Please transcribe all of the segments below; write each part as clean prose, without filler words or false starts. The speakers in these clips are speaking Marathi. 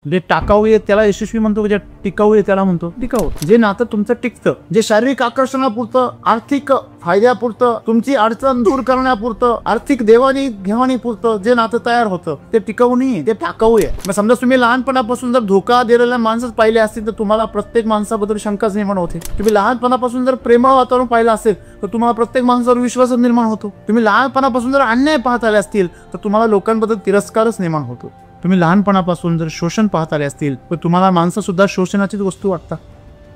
जे टाकाऊ आहे त्याला यशस्वी म्हणतो, जे टिकाऊ आहे त्याला म्हणतो टिकाऊ. जे नातं तुमचं टिकतं, जे शारीरिक आकर्षणापुरतं, आर्थिक फायद्यापुरतं, तुमची अडचण दूर करण्यापुरतं, आर्थिक देवाणी घेवाणीपुरतं जे नातं तयार होतं ते टिकाऊ नाही, ते टाकाऊ आहे. मग समजा तुम्ही लहानपणापासून जर धोका दिलेल्या माणसं पाहिले असतील तर तुम्हाला प्रत्येक माणसाबद्दल शंकाच निर्माण होते. तुम्ही लहानपणापासून जर प्रेमळ वातावरण पाहिलं असेल तर तुम्हाला प्रत्येक माणसावर विश्वास निर्माण होतो. तुम्ही लहानपणापासून जर अन्याय पाहत आले असतील तर तुम्हाला लोकांबद्दल तिरस्कारच निर्माण होतो. तुम्ही लहानपणापासून जर शोषण पाहत आले असतील तर तुम्हाला माणसं सुद्धा शोषणाचीच वस्तू वाटतात.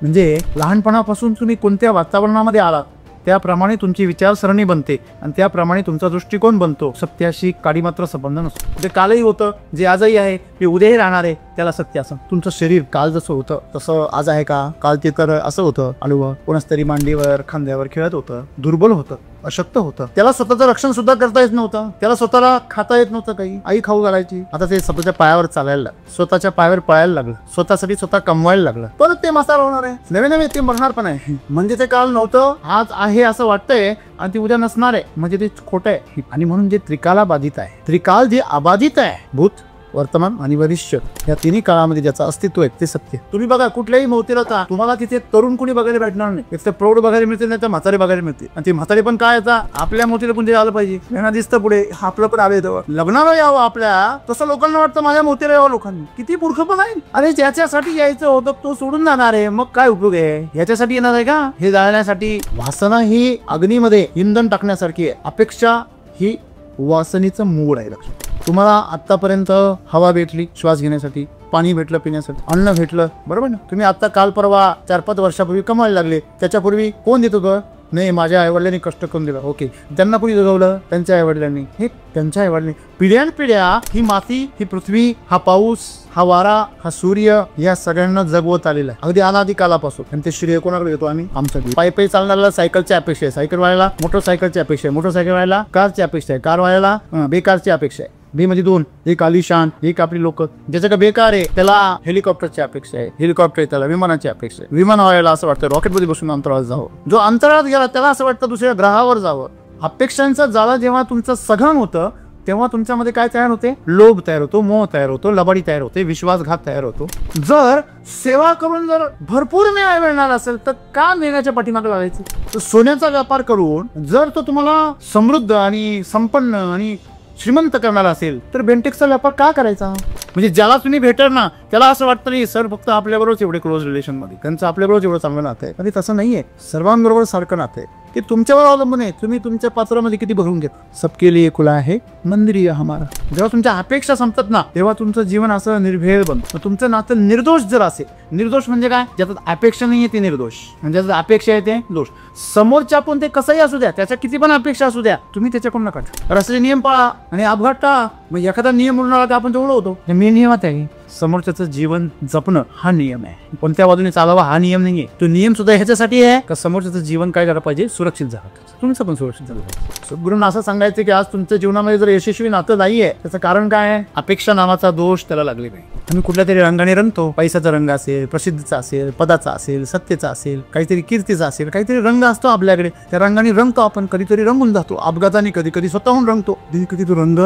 म्हणजे लहानपणापासून तुम्ही कोणत्या वातावरणामध्ये आलात त्याप्रमाणे तुमची विचारसरणी बनते आणि त्याप्रमाणे तुमचा दृष्टिकोन बनतो. सत्याशी काडी मात्र संबंध नसतो. जे कालही होतं, जे आजही आहे, ते उद्याही राहणार आहे, त्याला सत्य असं. तुमचं शरीर काल जसं होतं तसं आज आहे का? काल ते तर असं होतं, अनुभव कोणाच तरी मांडीवर खांद्यावर खेळत होतं, दुर्बल होतं, अशक्त होतं, त्याला स्वतःचं रक्षण सुद्धा करता येत नव्हतं, त्याला स्वतःला खाता येत नव्हतं, काही आई खाऊ घालायची. आता ते स्वतःच्या पायावर चालायला लागलं, स्वतःच्या पायावर पळायला लागलं, स्वतःसाठी स्वतः कमवायला लागलं. परत ते म्हातार होणार आहे, नवे नवे ते मरणार पण आहे. म्हणजे ते काल नव्हतं, आज आहे असं वाटतंय आणि ते उद्या नसणार आहे, म्हणजे ते खोटं आहे. आणि म्हणून जे त्रिकाला बाधित आहे, त्रिकाल जे अबाधित आहे, भूत, वर्तमान आणि भविष्य, या तिन्ही काळामध्ये ज्याचं अस्तित्व आहे ते सत्य. तुम्ही बघा कुठल्याही मोतीला तुम्हाला तिथे तरुण कुणी बघायला भेटणार नाही. एक तर प्रौढ बघायला मिळते, नाही तर म्हातारे बघायला मिळते. आणि ती म्हातारे पण काय येतात, आपल्या मोतीला कोणते आलं पाहिजे, यांना दिसतं पुढे आपलं पण आले लग्नाला यावं आपल्या, तसं लोकांना वाटतं माझ्या मोतीला यावं. लोकांनी किती मूर्ख पण आहे. अरे ज्याच्यासाठी यायचं होतं तो सोडून जाणार आहे, मग काय उपयोग आहे? याच्यासाठी येणार आहे का? हे जाळण्यासाठी. वासना ही अग्नीमध्ये इंधन टाकण्यासारखी आहे, अपेक्षा ही वासनेचं मूळ आहे. लक्षात. तुम्हाला आतापर्यंत हवा भेटली श्वास घेण्यासाठी, पाणी भेटलं पिण्यासाठी, अन्न भेटलं, बरोबर ना? तुम्ही आता काल परवा 4-5 वर्षापूर्वी कमायला लागले. त्याच्यापूर्वी कोण देत होतं? नाही, माझ्या आईवडिलांनी कष्ट करून दिलं. ओके, त्यांना कोणी जगवलं? त्यांच्या आईवडिलांनी. हे त्यांच्या आईवडिलांनी. पिढ्यानपिढ्या ही माती, ही पृथ्वी, हा पाऊस, हा वारा, हा सूर्य, या सगळ्यांना जगवत आलेला आहे अगदी अनादी कालापासून. आणि ते श्रेय कोणाकडे येतो? आम्ही आमच्या पायी पायी चालणाऱ्याला सायकलची अपेक्षा आहे, सायकल वाल्याला मोटरसायकलची अपेक्षा आहे, मोटरसायकल वाल्याला कारची अपेक्षा आहे, कार वाल्याला बेकारची अपेक्षा आहे. बे म्हणजे दोन, एक आलिशान, एक आपली लोक. ज्याचं का बेकार आहे त्याला हेलिकॉप्टरची अपेक्षा आहे, हेलिकॉप्टर त्याला विमानाची अपेक्षा आहे. विमान व्हायला असं वाटतं रॉकेटमध्ये बसून अंतराळात जावं. जो अंतराळात गेला त्याला असं वाटतं दुसऱ्या ग्रहावर जावं. अपेक्षांचा जाळा जेव्हा तुमचं सघन होतं तेव्हा तुमच्यामध्ये काय तयार होते? लोभ तयार होतो, मोह तयार होतो, लबाडी तयार होते, विश्वासघात तयार होतो. जर सेवा करून जर भरपूर न्याय मिळणार असेल तर का नेण्याच्या पाठीमागे लागायचं? तर सोन्याचा व्यापार करून जर तो तुम्हाला समृद्ध आणि संपन्न आणि श्रीमंत करणार असेल तर बेंटेक्सचा व्यापार का करायचा? म्हणजे ज्याला तुम्ही भेटर ना त्याला असं वाटतं नाही सर फक्त आपल्याबरोबरच एवढे क्लोज रिलेशन मध्ये, त्यांचं आपल्याबरोबर एवढं चांगलं नातं आहे. पण तसं नाहीये, सर्वांबरोबर सारखं नातं आहे. ते तुमच्यावर अवलंबून आहे, तुम्ही तुमच्या पात्रामध्ये किती भरून घेत. सबके लिए खुला आहे मंदिर हमारा. जेव्हा तुमच्या अपेक्षा संपतात ना तेव्हा तुमचं जीवन असं निर्भेळ बनतं. तुमचं नातं निर्दोष जर असेल, निर्दोष म्हणजे काय? ज्याच्यात अपेक्षा नाहीये ते निर्दोष, म्हणजे ज्याच्यात अपेक्षा आहे ते दोष. समोरच्या पण ते कसंही असू द्या, त्याच्या किती पण अपेक्षा असू द्या, तुम्ही त्याच्याकडून नका. रस्त्याचे नियम पाळा आणि अपघात टाळा. मग एखादा नियम उडणार तर आपण तेवढं होतो. मी नियमात आहे, समोरच्याचं जीवन जपणं हा नियम आहे. कोणत्या बाजूने चालावा हा नियम नाहीये. तो नियम सुद्धा ह्याच्यासाठी आहे का समोरच्याचं जीवन काय झालं पाहिजे? सुरक्षित झालं पाहिजे, तुमचं पण सुरक्षित झालं पाहिजे. सद्गुरूंना असं सांगायचं की आज तुमच्या जीवनामध्ये जर यशस्वी नातं नाहीये त्याचं कारण काय आहे? अपेक्षा नावाचा दोष त्याला लागले नाही. आम्ही कुठल्या तरी रंगाने रंगतो. पैशाचा रंग असेल, प्रसिद्धीचा असेल, पदाचा असेल, सत्तेचा असेल, काहीतरी कीर्तीचा असेल, काहीतरी रंग असतो आपल्याकडे. त्या रंगाने रंगतो आपण, कधीतरी रंगून जातो अपघाताने, कधी कधी स्वतःहून रंगतो, कधी तो रंग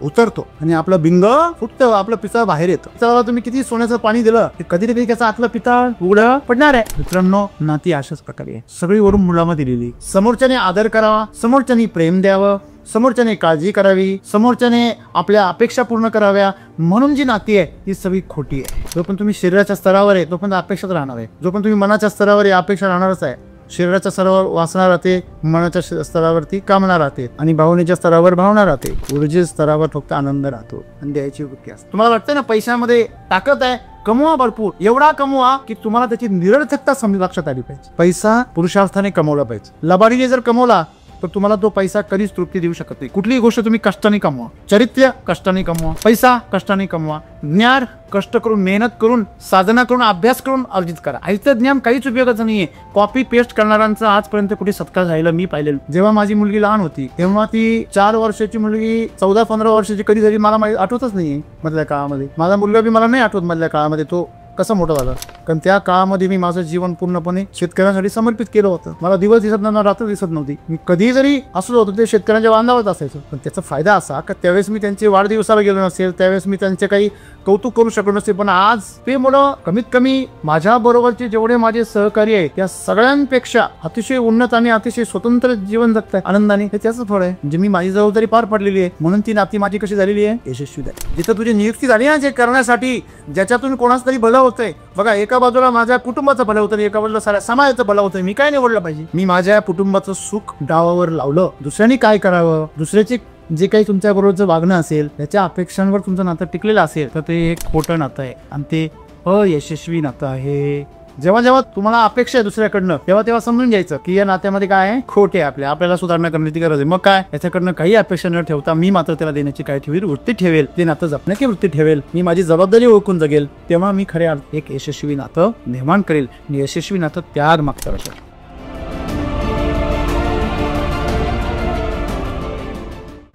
उतरतो आणि आपलं बिंग फुटतं, आपलं पितळ बाहेर येतं. त्याला तुम्ही किती सोन्याचं पाणी दिलं कधी त्याचं आतलं पितळ उघडं पडणार आहे. मित्रांनो, नाती अशाच प्रकारे आहे, सगळी वरून मुलामध्ये दिलेली. समोरच्याने आदर करावा, समोरच्याने प्रेम द्यावं, समोरच्याने काळजी करावी, समोरच्याने आपल्या अपेक्षा पूर्ण कराव्या, म्हणून जी नाती आहे ती सगळी खोटी आहे. जो पण तुम्ही शरीराच्या स्तरावर आहे तो पण अपेक्षाच राहणार आहे, जो पण तुम्ही मनाच्या स्तरावर आहे अपेक्षा राहणारच आहे. शरीराच्या स्तरावर वासना राहते, मनाच्या स्तरावरती कामना राहते आणि भावनेच्या स्तरावर भावना राहते. ऊर्जे स्तरावर फक्त आनंद राहतो आणि द्यायची वृत्ती असते. तुम्हाला वाटतं ना पैशामध्ये ताकद आहे, कमवा भरपूर, एवढा कमवा की तुम्हाला त्याची निरर्थकता समज लक्षात आली पाहिजे. पैसा पुरुषार्थाने कमवला पाहिजे. लबाडीने जर कमवला तर तुम्हाला तो पैसा कधीच तृप्ती देऊ शकत नाही. कुठलीही गोष्ट तुम्ही कष्टाने कमवा, चरित्र कष्टाने कमवा, पैसा कष्टाने कमवा, ज्ञान कष्ट करून, मेहनत करून, साधना करून, अभ्यास करून अर्जित करा. आईचं ज्ञान काहीच उपयोगाचं नाहीये. कॉपी पेस्ट करणाऱ्यांचा आजपर्यंत कुठे सत्कार झालेला मी पाहिलेलं. जेव्हा माझी मुलगी लहान होती तेव्हा ती 4 वर्षाची मुलगी 14-15 वर्षाची कधी तरी मला आठवतच नाहीये मधल्या काळामध्ये. माझा मुलगा बी मला नाही आठवत मधल्या काळामध्ये तो कसा मोठा झाला. कारण त्या काळामध्ये मी माझं जीवन पूर्णपणे शेतकऱ्यांसाठी समर्पित केलं होतं. मला दिवस दिसत नव्हता, रात्र दिसत नव्हती. मी कधी जरी असलो होतो ते शेतकऱ्यांच्या बांधावरच असायचं. पण त्याचा फायदा असा का त्यावेळेस मी त्यांचे वाढदिवसाला गेलो नसेल, त्यावेळेस मी त्यांचे काही कौतुक करू शकलो नसेल, पण आज ते मुलं कमीत कमी माझ्या बरोबरचे जेवढे माझे सहकारी आहेत त्या सगळ्यांपेक्षा अतिशय उन्नत आणि अतिशय स्वतंत्र जीवन जगतात आनंदाने. हे त्याचं फळ आहे. म्हणजे मी माझी जबाबदारी पार पडलेली आहे म्हणून ती नाती माझी कशी झालेली आहे, यशस्वी झाली. जिथं तुझी नियुक्ती झाली ना जे करण्यासाठी, ज्याच्यातून कोणाच तरी भलं होतंय. बघा, एका बाजूला माझ्या कुटुंबाचं भलं होतं, एका बाजूला साऱ्या समाजाचं भलं होतं. मी काय निवडलं पाहिजे? मी माझ्या कुटुंबाचं सुख डावावर लावलं. दुसऱ्यांनी काय करावं, दुसऱ्याचे जे काही तुमच्या बरोबरचं वागणं असेल त्याच्या अपेक्षांवर तुमचं नातं टिकलेलं असेल तर ते एक खोटं नातं आहे आणि ते अयशस्वी नातं आहे. जेव्हा जेव्हा तुम्हाला अपेक्षा आहे दुसऱ्याकडनं तेव्हा समजून घ्यायचं की या नात्यामध्ये काय आहे, खोट आहे. आपल्याला सुधारणा करण्याची गरज आहे. मग काय, याच्याकडनं काही अपेक्षा न ठेवता मी मात्र त्याला देण्याची काय ठेवेल, वृत्ती ठेवेल, ते नातं जपण्याची वृत्ती ठेवेल, मी माझी जबाबदारी ओळखून जगेल, तेव्हा मी खऱ्या एक यशस्वी नातं निर्माण करेल. यशस्वी नातं त्याग मागचं असेल.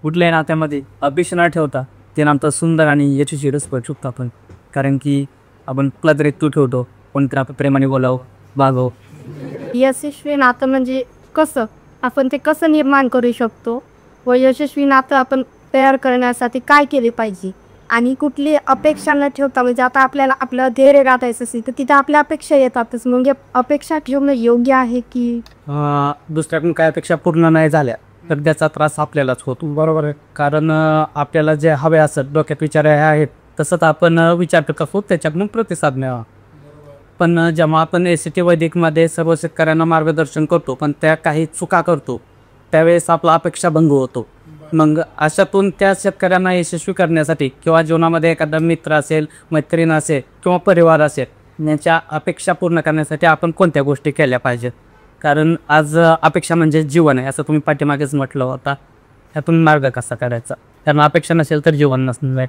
कुठल्याही नात्यामध्ये अपेक्षा न ठेवता ते नातं सुंदर आणि यशस्वी रस शकतो आपण. कारण की आपण कुठला तरी तू ठेवतो, कोणतरी आपण प्रेमाने बोलावं, वागावं. यशस्वी नातं म्हणजे कसं, आपण ते कसं निर्माण करू शकतो व यशस्वी नातं आपण तयार करण्यासाठी काय केले पाहिजे आणि कुठली अपेक्षा न ठेवता, म्हणजे आता आपल्याला आपलं धैर्य गाठायचं असेल तर तिथं आपल्या अपेक्षा येतातच. म्हणजे अपेक्षा ठेवणं योग्य आहे की दुसऱ्याकडून काय अपेक्षा पूर्ण नाही झाल्या तर त्याचा त्रास आपल्यालाच होतो. बरोबर आहे. कारण आपल्याला जे हवे असत, डोक्यात विचार आहेत तसंच आपण विचार करत असतो, त्याच्याकडून प्रतिसाद मिळावा. पण जेव्हा आपण ACT वैदिकमध्ये सर्व शेतकऱ्यांना मार्गदर्शन करतो पण त्या काही चुका करतो त्यावेळेस आपला अपेक्षाभंग होतो. मग अशातून त्या शेतकऱ्यांना यशस्वी करण्यासाठी किंवा जीवनामध्ये एखादा मित्र असेल, मैत्रीण असेल किंवा परिवार असेल, यांच्या अपेक्षा पूर्ण करण्यासाठी आपण कोणत्या गोष्टी केल्या पाहिजेत. कारण आज अपेक्षा म्हणजे जीवन आहे असं तुम्ही पाठीमागेच म्हटलं होता. ह्यातून मार्ग कसा करायचा, कारण अपेक्षा नसेल तर जीवन नसणार.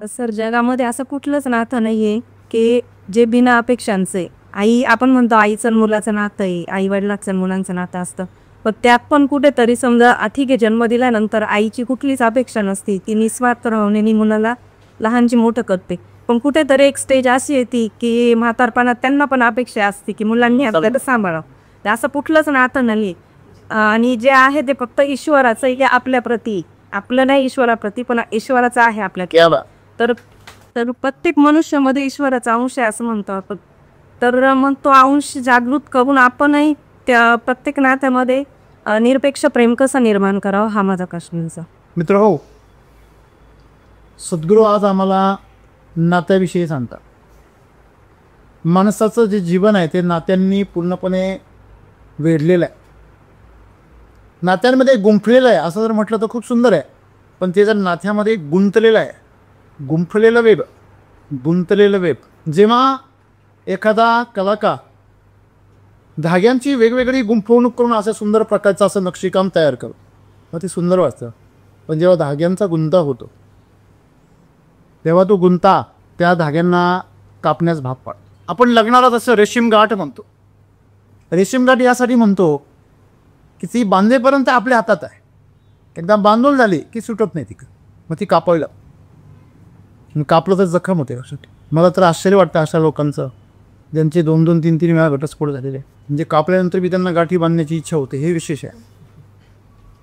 सर, जगामध्ये असं कुठलंच नातं नाही आहे की जे बिना अपेक्षांचं आहे. आपण म्हणतो आईचं मुलाचं नातं आहे, आई वडिलाचं मुलांचं नातं असतं, पण त्यात पण कुठेतरी समजा ठीक आहे जन्म दिल्यानंतर आईची कुठलीच अपेक्षा नसते, ती निस्वार्थ राहून मुलाला लहानची मोठं करते. पण कुठेतरी एक स्टेज अशी येते की म्हातारपणात त्यांना पण अपेक्षा असते की मुलांनी आपल्याला सांभाळावं. असं कुठलंच नातं नाही. आणि जे आहे ते फक्त ईश्वराचं आहे आपल्याप्रती, आपलं नाही ईश्वराप्रती, पण ईश्वराचं आहे आपल्या. तर प्रत्येक मनुष्यामध्ये ईश्वराचा अंश आहे असं म्हणतो आपण. तर मग तो अंश जागृत करून आपणही त्या प्रत्येक नात्यामध्ये निरपेक्ष प्रेम कसं निर्माण करावं हा माझा प्रश्नाचा. मित्र हो, सद्गुरू आज आम्हाला नात्याविषयी सांगतात. माणसाचं जे जीवन आहे ते नात्यांनी पूर्णपणे वेढलेलं आहे, नात्यांमध्ये गुंफलेलं आहे. असं जर म्हटलं तर खूप सुंदर आहे, पण ते जर नात्यामध्ये गुंतलेलं आहे, गुंफलेलं वेब, गुंतलेलं वेब. जेव्हा एखादा कलाकार धाग्यांची वेगवेगळी गुंफवणूक करून असं सुंदर प्रकारचं असं नक्षीकाम तयार करतो, मग ते सुंदर वाटतं. पण जेव्हा धाग्यांचा गुंता होतो तेव्हा तो गुंता त्या धाग्यांना कापण्यास भाग पाडतो. आपण लग्नाला तसं रेशीम गाठ म्हणतो. रेशीम गाठ यासाठी म्हणतो की ती बांधेपर्यंत आपल्या हातात आहे, एकदा बांधून झाली की सुटत नाही तिकडं, मग ती कापायला कापलं तर जखम होते. मला तर आश्चर्य वाटतं अशा लोकांचं ज्यांचे 2-2, 3-3 वेळा घटस्फोट झालेले. म्हणजे कापल्यानंतर बी त्यांना गाठी बांधण्याची इच्छा होते, हे विशेष आहे.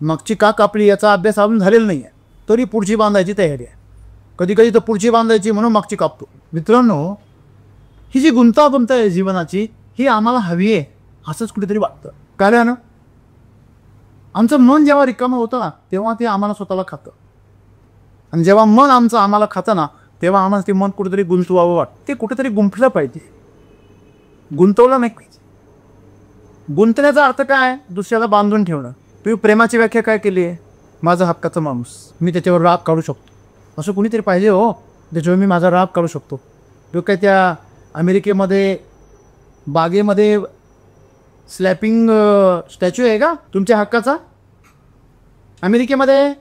मागची का कापली याचा अभ्यास अजून झालेला नाही आहे, तरी पुढची बांधायची तयारी आहे. कधी कधी तर पुढची बांधायची म्हणून मागची कापतो. मित्रांनो, ही जी गुंतागुंत आहे जीवनाची, ही आम्हाला हवी आहे असंच कुठेतरी वाटतं. कारण आमचं मन जेव्हा रिकामं होतं ना तेव्हा ते आम्हाला स्वतःला खातं, आणि जेव्हा मन आमचं आम्हाला खातं ना तेव्हा आम्हाला ते मन कुठेतरी गुंतवावं वाटतं. ते कुठेतरी गुंफलं पाहिजे, गुंतवलं नाही पाहिजे. गुंतण्याचा अर्थ काय? दुसऱ्याला बांधून ठेवणं. तुम्ही प्रेमाची व्याख्या काय केली आहे? माझा हक्काचा माणूस, मी त्याच्यावर राग काढू शकतो, असं कुणीतरी पाहिजे हो त्याच्यावर मी माझा राग काढू शकतो. तो काय त्या अमेरिकेमध्ये बागेमध्ये स्लॅपिंग स्टॅच्यू आहे का तुमच्या हक्काचा? अमेरिकेमध्ये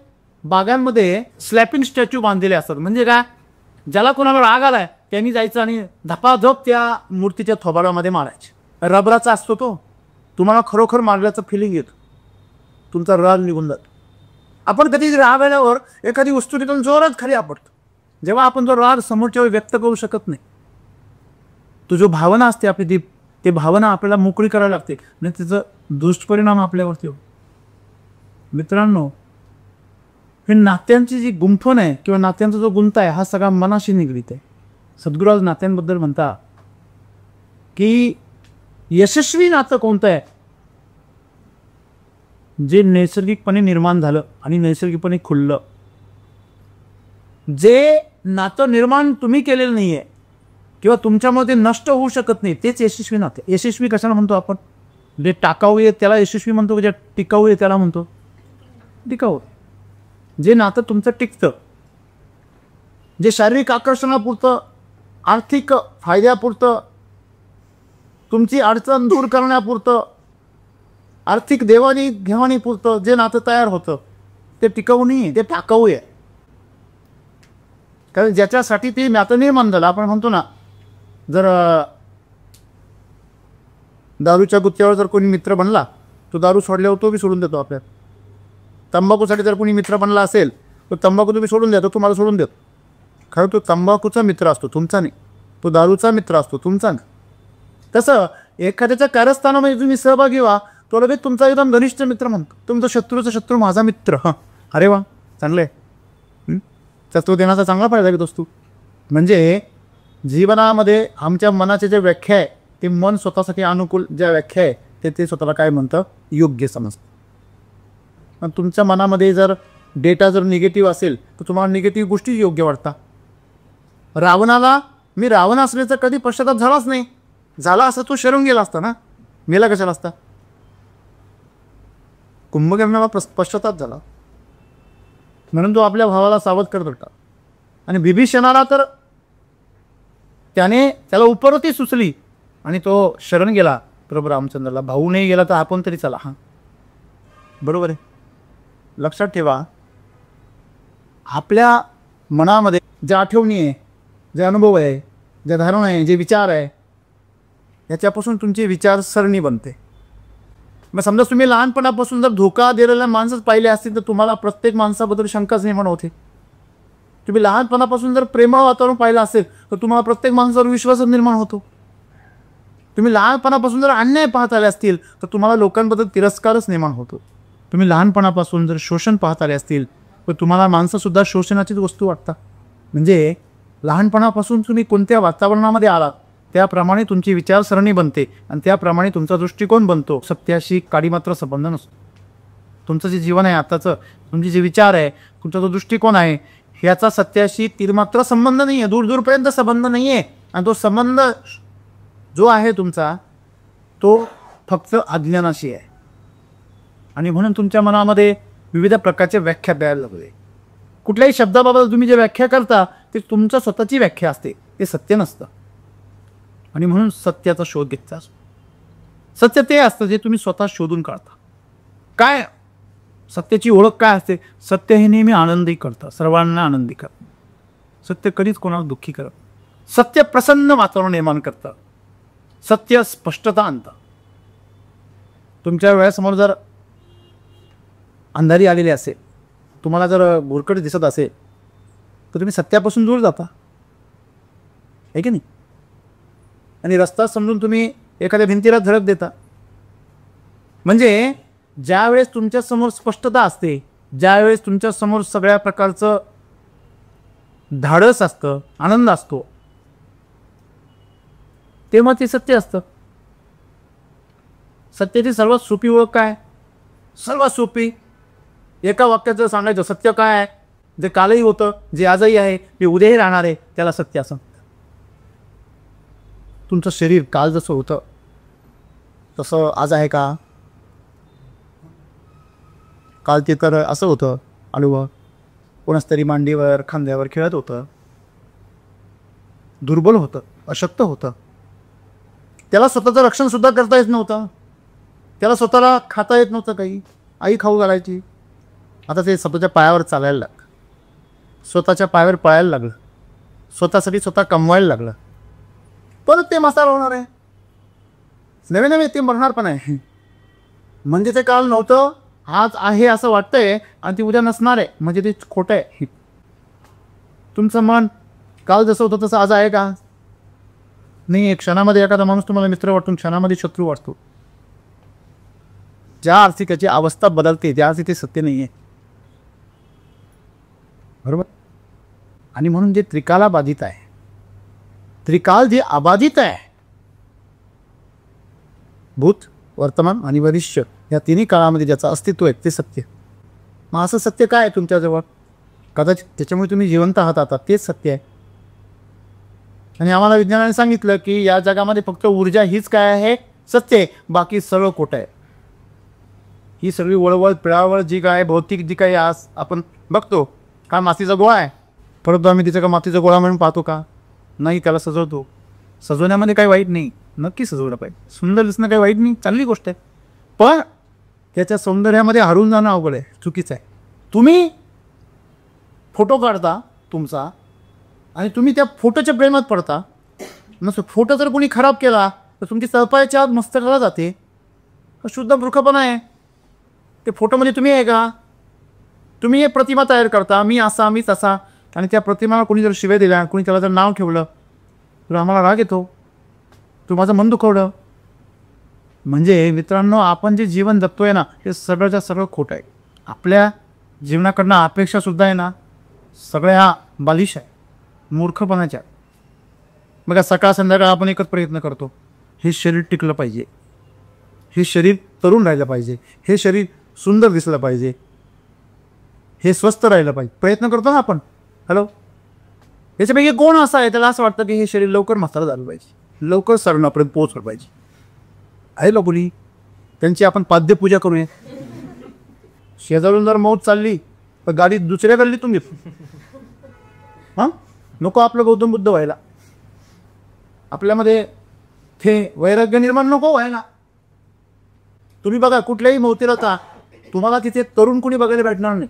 बागांमध्ये स्लॅपिंग स्टॅच्यू बांधलेले असतात. म्हणजे काय, ज्याला कोणाला राग आलाय त्यांनी जायचं आणि धपाधप त्या मूर्तीच्या थोबाडामध्ये मारायचे. रबराचा असतो तो, तुम्हाला खरोखर मारल्याचं फिलिंग येतं, तुमचा राग निघून जातो. आपण कधी राग आल्यावर एखादी वस्तू तिथून जोरात खाली आपटतो, जेव्हा आपण तो राग समोरच्या व्यक्त करू शकत नाही. तो जो भावना असते आपली ते भावना आपल्याला मोकळी करायला लागते आणि त्याचा दुष्परिणाम आपल्यावरती होतो. मित्रांनो, हे नात्यांची जी गुंफण आहे किंवा नात्यांचा जो गुंता आहे हा सगळा मनाशी निगडीत आहे. सद्गुरू नात्यांबद्दल म्हणता की यशस्वी नातं कोणतं आहे? जे नैसर्गिकपणे निर्माण झालं आणि नैसर्गिकपणे खुललं. जे नातं निर्माण तुम्ही केलेलं नाही आहे किंवा तुमच्यामध्ये नष्ट होऊ शकत नाही तेच यशस्वी नाते. यशस्वी कशाला म्हणतो आपण? जे टाकाऊ आहे त्याला यशस्वी म्हणतो, जे टिकाऊ आहे त्याला म्हणतो टिकाऊ. जे नातं तुमचं टिकतं, जे शारीरिक आकर्षणापुरतं, आर्थिक फायद्यापुरतं, तुमची अडचण दूर करण्यापुरतं, आर्थिक देवाणीघेवाणीपुरतं जे नातं तयार होतं ते टिकाऊ नाही आहे, ते टाकाऊ आहे. कारण ज्याच्यासाठी ते नातं निर्माण झालं. आपण म्हणतो ना, जर दारूच्या गुत्त्यावर जर कोणी मित्र बनला तो दारू सोडल्यावर तो बी सोडून देतो आपल्याला. तंबाखूसाठी जर कोणी मित्र बनला असेल तो तंबाखू तुम्ही सोडून द्या, तो तुम्हाला सोडून देतो. खरं तो तंबाखूचा मित्र असतो, तुमचा नाही. तो दारूचा मित्र असतो, तुमचा नाही. तसं एखाद्याच्या कारस्थानामध्ये तुम्ही सहभागी व्हा, तो लगेच तुमचा एकदम घनिष्ठ मित्र म्हणतो. तुमचा शत्रूचा शत्रू माझा मित्र. हां, अरे वा, चांगलं आहे. तर तो देण्याचा चांगला फायदा घेत असतो. म्हणजे जीवनामध्ये आमच्या मनाचे जे व्याख्या आहे ते मन स्वतःसाठी अनुकूल ज्या व्याख्या आहे ते स्वतःला काय म्हणतं? योग्य समजतं. पण तुमच्या मनामध्ये जर डेटा जर निगेटिव्ह असेल तर तुम्हाला निगेटिव्ह गोष्टी योग्य वाटतात. रावणाला मी रावण असल्याचा कधी पश्चाताप झालाच नाही. झाला असता तो शरून गेला असता ना, मेला कशाला असता? कुंभकर्णाला पश्चाताप झाला म्हणून तो आपल्या भावाला सावध करत होता. आणि बिभीषणाला तर त्याला उपरती सुचली आणि तो शरण गेला प्रभू रामचंद्राला. भाऊ नाही गेला तर आपण तरी चला. हां, बरोबर आहे. लक्षात ठेवा, आपल्या मनामध्ये ज्या आठवणी आहे, जे अनुभव आहे, जे धारणा आहे, जे विचार आहे, याच्यापासून तुमची विचारसरणी बनते. मग समजा तुम्ही लहानपणापासून जर धोका दिलेल्या माणसंच पाहिले असतील तर तुम्हाला प्रत्येक माणसाबद्दल शंकाच निर्माण होते. तुम्ही लहानपणापासून जर प्रेमळ वातावरण पाहिलं असेल तर तुम्हाला प्रत्येक माणसावर विश्वास निर्माण होतो. तुम्ही लहानपणापासून जर अन्याय पाहत आले असतील तर तुम्हाला लोकांबद्दल तिरस्कारच निर्माण होतो. तुम्ही लहानपणापासून जर शोषण पाहत आले असतील तर तुम्हाला माणसंसुद्धा शोषणाचीच वस्तू वाटतात. म्हणजे लहानपणापासून तुम्ही कोणत्या वातावरणामध्ये आलात त्याप्रमाणे तुमची विचारसरणी बनते आणि त्याप्रमाणे तुमचा दृष्टिकोन बनतो. सत्याशी काडीमात्र संबंध नसतो. तुमचं जे जीवन आहे आताचं, तुमचे जे विचार आहे, तुमचा जो दृष्टिकोन आहे ह्याचा सत्याशी तीरमात्र संबंध नाही आहे, दूरपर्यंत संबंध नाही आहे. आणि तो संबंध जो आहे तुमचा तो फक्त अज्ञानाशी आहे. आणि म्हणून तुमच्या मनामध्ये विविध प्रकारच्या व्याख्या द्यायला लागले. कुठल्याही शब्दाबाबत तुम्ही जे व्याख्या करता ते तुमच्या स्वतःची व्याख्या असते, ते सत्य नसतं. आणि म्हणून सत्याचा शोध घेतला. सत्य ते असतं जे तुम्ही स्वतः शोधून काढता. काय सत्याची ओळख काय असते? सत्य हे नेहमी आनंदी करतं, सर्वांना आनंदी करतं. सत्य कधीच कोणाला दुःखी करत. सत्य प्रसन्न वातावरण निर्माण करतं. सत्य स्पष्टता आणतं. तुमच्या वेळेसमोर जर अंधारी आलेली असेल, तुम्हाला जर भुरकट दिसत असेल तर तुम्ही सत्यापासून दूर जाता, आहे की नाही? आणि रस्ता समजून तुम्ही एखाद्या भिंतीला धडक देता. म्हणजे ज्यावेळेस तुमच्यासमोर स्पष्टता असते, ज्यावेळेस तुमच्यासमोर सगळ्या प्रकारचं धाडस असतं, आनंद असतो, तेव्हा ते सत्य असतं. सत्याची सर्वात सोपी ओळख काय? सर्वात सोपी एका वाक्याचं सांगायचं, सत्य काय आहे? जे कालही होतं, जे आजही आहे, जे उद्याही राहणार आहे, त्याला सत्य असं. तुमचं शरीर काल जसं होतं तसं आज आहे का? काल ते तर असं होतं, अनुभव कोणाच तरी मांडीवर खांद्यावर खेळत होतं, दुर्बल होतं, अशक्त होतं. त्याला स्वतःचं रक्षणसुद्धा करता येत नव्हतं. त्याला स्वतःला खाता येत नव्हतं काही. आई खाऊ घालायची. आता ते स्वतःच्या पायावर चालायला लागलं, स्वतःच्या पायावर पळायला लागलं, स्वतःसाठी स्वतः कमवायला लागलं. परत ते मसाला होणार आहे, नवे नवे ते मरणार पण आहे. म्हणजे ते काल नव्हतं, आज आहे असं वाटतंय आणि ते उद्या नसणार आहे, म्हणजे ते खोटं आहे. तुमचं मन काल जसं होतं तसं आज आहे का? नाही. एक क्षणामध्ये एखादा माणूस तुम्हाला मित्र वाटून क्षणामध्ये शत्रू वाटतो. ज्या अर्थी त्याची अवस्था बदलते त्या अर्थी ते सत्य नाही आहे. बरोबर. आणि म्हणून जे त्रिकाला बाधित आहे, त्रिकाल जे अबाधित आहे, भूत, वर्तमान आणि भविष्य या तिन्ही काळामध्ये ज्याचं अस्तित्व आहे ते सत्य. मग असं सत्य काय आहे तुमच्याजवळ? कदाचित त्याच्यामुळे तुम्ही जिवंत आहात आता, तेच सत्य आहे. आणि आम्हाला विज्ञानाने सांगितलं की या जगामध्ये फक्त ऊर्जा हीच काय आहे, सत्य आहे, बाकी सगळं खोटं आहे. ही सगळी वळवळ पिळावळ जी काय भौतिक जी काही आज आपण बघतो, काय मातीचा गोळा आहे, परंतु आम्ही तिचं का मातीचा गोळा म्हणून पाहतो का? नाही, त्याला सजवतो. सजवण्यामध्ये काही वाईट नाही, नक्की सजवलं पाहिजे. सुंदर दिसणं काही वाईट नाही, चांगली गोष्ट आहे. पण त्याच्या सौंदर्यामध्ये हरवून जाणं अवघड आहे, चुकीचं आहे. तुम्ही फोटो काढता तुमचा आणि तुम्ही त्या फोटोच्या प्रेमात पडता. नसं फोटो जर कोणी खराब केला तर तुमची तळपायाच्या आत मस्तकाला जाते. शुद्ध मूर्खपणा आहे. ते फोटोमध्ये तुम्ही आहे का? तुम्ही हे प्रतिमा तयार करता, मी असा मी तसा, आणि त्या प्रतिमाला कोणी जर शिव्या दिल्या, कोणी त्याला जर नाव ठेवलं तर आम्हाला राग येतो. तू माझं मन दुखवलं. म्हणजे मित्रांनो, आपण जे जीवन जगतोय ना, हे सगळंच्या सगळं खोटं आहे. आपल्या जीवनाकडनं अपेक्षासुद्धा आहे ना, सगळ्या बालिश आहे, मूर्खपणाच्या. बघा, सकाळ संध्याकाळ आपण एकच प्रयत्न करतो, हे शरीर टिकलं पाहिजे, हे शरीर तरुण राहिलं पाहिजे, हे शरीर सुंदर दिसलं पाहिजे, हे स्वस्थ राहिलं पाहिजे. प्रयत्न करतो ना आपण. हॅलो, याच्यापैकी कोण असा आहे त्याला असं वाटतं की हे शरीर लवकर म्हातारं झालं पाहिजे, लवकर सरणापर्यंत पोहोचलं पाहिजे? आहे लोकुली, त्यांची आपण पाद्यपूजा करूया. शेजारून जर मौत चालली तर गाडी दुसऱ्या गल्लीतून घेतो. हां, नको आपलं गौतम बुद्ध व्हायला, आपल्यामध्ये ते वैराग्य निर्माण नको व्हायला. तुम्ही बघा, कुठल्याही मौतीला का तुम्हाला तिथे तरुण कुणी बघायला भेटणार नाही.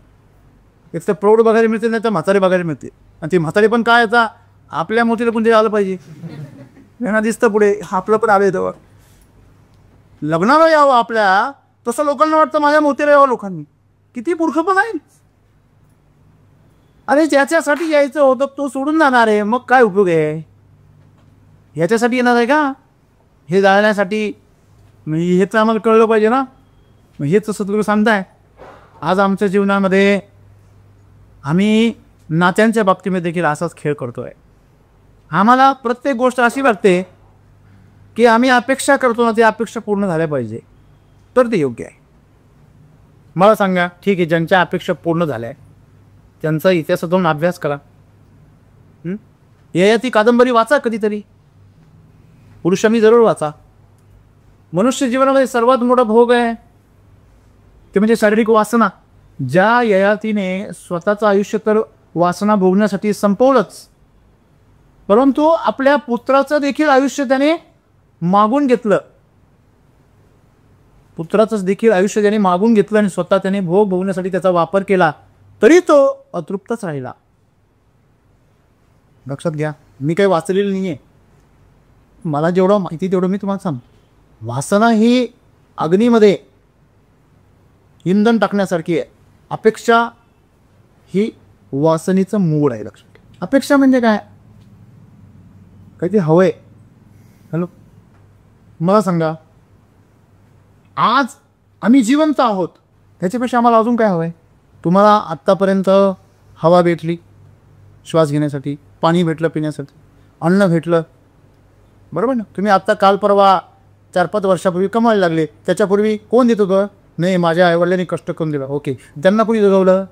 एक तर प्रौढ बघायला मिळते, नाही तर म्हातारे बघायला मिळते. आणि ते म्हातारे पण काय आता आपल्या मौतीला पण ते आलं पाहिजे, यांना दिसतं पुढे आपलं पण आलं जवळ. लग्नाला यावं आपल्या, तसं लोकांना वाटतं माझ्या मौतीला यावं लोकांनी. किती मूर्खपण आहे. अरे ज्याच्यासाठी यायचं होतं तो सोडून जाणार आहे, मग काय उपयोग आहे? ह्याच्यासाठी येणार आहे का? हे जाळण्यासाठी? हे तर आम्हाला कळलं पाहिजे ना. मग हेच तसं तुम्ही सांगताय. आज आमच्या जीवनामध्ये आम्ही नात्यांच्या बाबतीमध्ये देखील असाच खेळ करतोय. आम्हाला प्रत्येक गोष्ट अशी वाटते की आम्ही अपेक्षा करतो ना, ती अपेक्षा पूर्ण झाल्या पाहिजे तर ते योग्य आहे. मला सांगा, ठीक आहे, ज्यांच्या अपेक्षा पूर्ण झाल्या त्यांचा इतिहासातून अभ्यास करा. ययाती कादंबरी वाचा कधीतरी, पुरुषांनी जरूर वाचा. मनुष्य जीवनामध्ये सर्वात मोठा भोग आहे ते म्हणजे शारीरिक वासना. ज्या ययातीने स्वतःचं आयुष्य तर वासना भोगण्यासाठी संपवलंच, परंतु आपल्या पुत्राचं देखील आयुष्य त्याने मागून घेतलं. पुत्राचंच देखील आयुष्य त्याने मागून घेतलं आणि स्वतः त्याने भोग भोगण्यासाठी त्याचा वापर केला, तरी तो अतृप्तच राहिला. लक्षात घ्या, मी काही वाचलेलं नाही आहे, मला जेवढं माहिती तेवढं मी तुम्हाला सांग. वासना ही अग्नीमध्ये इंधन टाकण्यासारखी आहे. अपेक्षा ही वासनेचं मूळ आहे. लक्षात घ्या, अपेक्षा म्हणजे काय? काहीतरी हवंय. हॅलो, मला सांगा, आज आम्ही जिवंत आहोत, त्याच्यापेक्षा आम्हाला अजून काय हवंय? तुम्हाला आत्तापर्यंत हवा भेटली श्वास घेण्यासाठी, पाणी भेटलं पिण्यासाठी, अन्न भेटलं, बरोबर ना? तुम्ही आत्ता काल परवा 4-5 वर्षापूर्वी कमायला लागले. त्याच्यापूर्वी कोण देत होतं? नाही, माझ्या आईवडिलांनी कष्ट करून दिलं. ओके, त्यांना कोणी जगवलं?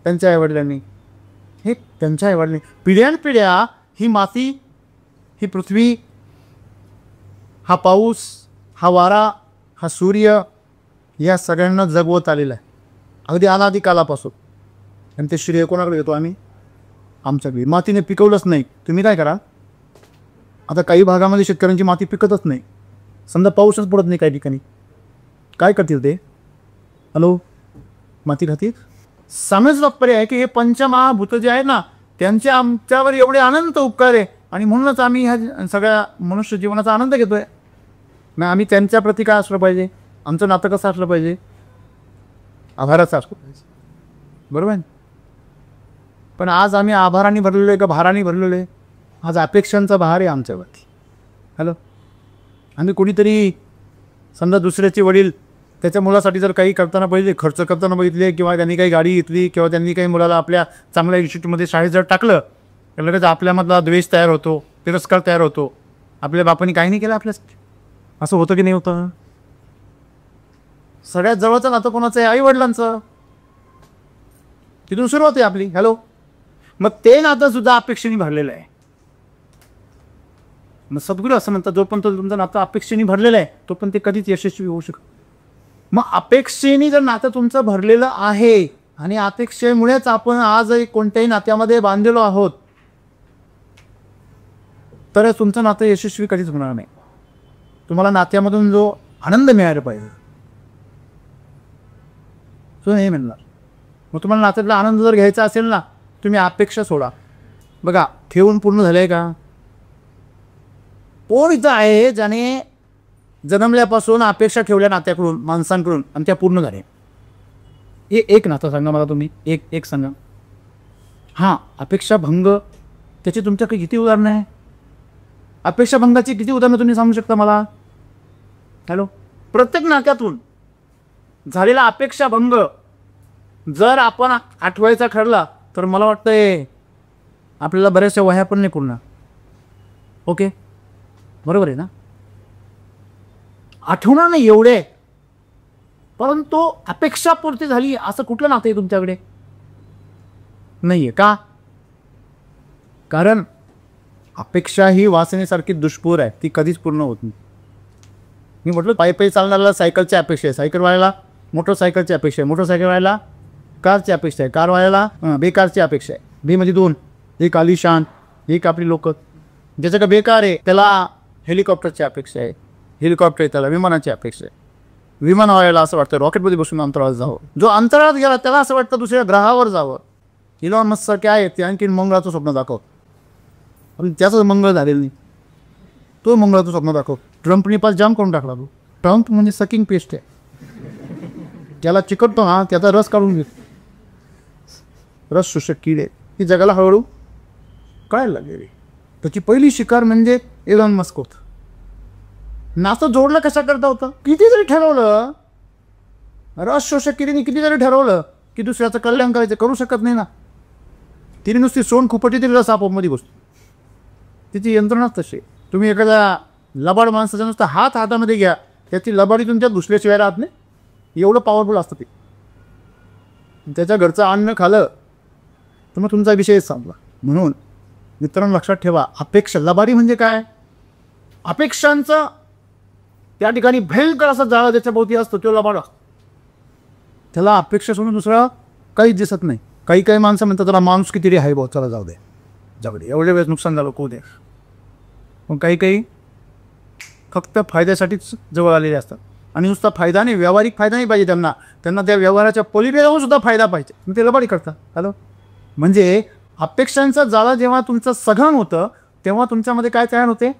त्यांच्या आईवडिलांनी. हे त्यांच्या आईवडिलांनी. पिढ्यानपिढ्या ही माती, ही पृथ्वी, हा पाऊस, हा वारा, हा सूर्य, या सगळ्यांना जगवत आलेला आहे अगदी अनादी कालापासून. आणि ते श्रेय कोणाकडे येतो? आम्ही आमच्याकडे. मातीने पिकवलंच नाही, तुम्ही काय करा? आता काही भागामध्ये शेतकऱ्यांची माती पिकतच नाही, समजा पाऊसच पडत नाही काही ठिकाणी, काय करतील ते? हॅलो, माती खातील? सामेच तात्पर्य आहे की हे पंचमहाभूत जे आहेत ना, त्यांचे आमच्यावर एवढे अनंत उपकार आहे आणि म्हणूनच आम्ही ह्या सगळ्या मनुष्य जीवनाचा आनंद घेतोय. मग आम्ही त्यांच्या प्रती काय असलं पाहिजे? आमचं नातं कसं असलं पाहिजे? आभाराचं असलं पाहिजे, बरोबर आहे? पण आज आम्ही आभाराने भरलेलो आहे का भाराने भरलेलो आहे? आज अपेक्षांचा बहार आहे आमच्यावरती. हॅलो, आम्ही कोणीतरी समजा दुसऱ्याचे वडील त्याच्या मुलासाठी जर काही करताना बघितले, खर्च करताना बघितले, किंवा त्यांनी काही गाडी घेतली, किंवा त्यांनी काही मुलाला आपल्या चांगल्या इन्स्टिट्यूटमध्ये शाळेत जर टाकलं, तर लगेच आपल्यामधला द्वेष तयार होतो, तिरस्कार तयार होतो. आपल्या बापाने काही नाही केलं आपल्यासाठी. असं होतं की नाही होतं? सगळ्यात जवळचं नातं कोणाचं आहे? आई वडिलांचं. तिथून सुरुवात आहे आपली. हॅलो, मग ते नातं सुद्धा अपेक्षेने भरलेलं आहे. मग सद्गुरू असं म्हणतात, जोपर्यंत तुमचं नातं अपेक्षेने भरलेलं आहे तोपर्यंत ते कधीच यशस्वी होऊ शकत. मग अपेक्षेने जर नातं तुमचं भरलेलं आहे आणि अपेक्षेमुळेच आपण आज कोणत्याही नात्यामध्ये बांधलेलो आहोत, तर तुमचं नातं यशस्वी कधीच होणार नाही. तुम्हाला नात्यामधून जो आनंद मिळायला पाहिजे तो नाही मिळणार. मग तुम्हाला नात्यातला आनंद जर घ्यायचा असेल ना, तुम्ही अपेक्षा सोडा. बघा, ठेवून पूर्ण झालंय का? कोण इथं आहे ज्याने जन्मल्यापासून अपेक्षा ठेवल्या नात्याकडून, माणसांकडून, आणि त्या पूर्ण झाल्या? एक नातं सांगा मला तुम्ही, एक सांगा. हां, अपेक्षा भंग, त्याची तुमच्याकडे किती उदाहरणं आहे? अपेक्षा भंगाची किती उदाहरणं तुम्ही सांगू शकता मला? हॅलो, प्रत्येक नात्यातून झालेला अपेक्षा भंग जर आपण आठवायचा ठरला तर मला वाटतंय आपल्याला बऱ्याचशा वह्या पण नाही पूर्ण. ओके, बरोबर आहे ना? आठवणार नाही एवढे, परंतु अपेक्षा पूर्ती झाली असं कुठलं नातं आहे तुमच्याकडे? नाहीये का? कारण अपेक्षा ही वासनेसारखी दुष्पूर आहे, ती कधीच पूर्ण होत नाही. मी म्हटलं, पायी पायी चालणाऱ्याला सायकलची अपेक्षा आहे, सायकलवाल्याला मोटरसायकलची अपेक्षा आहे, मोटरसायकलवाल्याला कारची अपेक्षा आहे, कारवाल्याला बेकारची अपेक्षा आहे. बे म्हणजे दोन, एक आलिशान, एक आपली लोक. ज्याच्याकडे बेकार आहे त्याला हेलिकॉप्टरची अपेक्षा आहे, हेलिकॉप्टर त्याला विमानाची अपेक्षा आहे. विमानवाल्याला असं वाटतं रॉकेटमध्ये बसून अंतराळात जावं. जो अंतराळात गेला त्याला असं वाटतं दुसऱ्या ग्रहावर जावं. इलॉन मस्क सारखे आहे ते आणखी मंगळाचं स्वप्न दाखव, पण त्याचं मंगळ झालेलं नाही, तो मंगळाचं स्वप्न दाखव. ट्रम्पने पास जाम करून टाकला. तो ट्रम्प म्हणजे सकिंग पेस्ट आहे, त्याला चिकटतो ना त्याचा रस काढून घेतो. रस शोषक किडे ही जगाला हळूहळू कळायला लागलेली. त्याची पहिली शिकार म्हणजे इलॉन मस्क होतं. नातं जोडलं कशा करता होतं? किती जरी ठरवलं, रस शोषक किडीने किती जरी ठरवलं की दुसऱ्याचं कल्याण करायचं, करू शकत नाही ना. तिने नुसती सोन खुपटी तरी रस आपोआपमध्ये बसतो. तिची यंत्रणाच तशी. तुम्ही एखाद्या लबाड माणसाचा नुसता हातामध्ये घ्या, त्याची लबाडी तुमच्या दुसऱ्याशिवाय राहत नाही, एवढं पॉवरफुल असतं ते. त्याच्या घरचं अन्न खाल्लं तर मग तुमचा विषयच संपला. म्हणून मित्रांनो लक्षात ठेवा, अपेक्षा, लबाडी म्हणजे काय? अपेक्षांचं त्या ठिकाणी भयंकर असा जाळा ज्याच्या भोवती असतो तो लबाड असतो. त्याला अपेक्षा सोडून दुसरा काहीच दिसत नाही. काही काही माणसं म्हणतात त्याला माणूस किती आहे भाऊ, चला जाऊ दे, जाऊ दे, एवढ्या वेळेस नुकसान झालं को दे. मग काही काही फक्त फायद्यासाठीच जवळ आलेले असतात. आणि नुसता फायदा नाही, व्यावहारिक फायदा नाही पाहिजे त्यांना, त्यांना त्या व्यवहाराच्या पलीकडे जाऊन सुद्धा फायदा पाहिजे. मग ते लबाडी करतात. हॅलो, म्हणजे अपेक्षांचा जाळा जेव्हा तुमचं सघन होतं तेव्हा तुमच्यामध्ये काय तयार होते?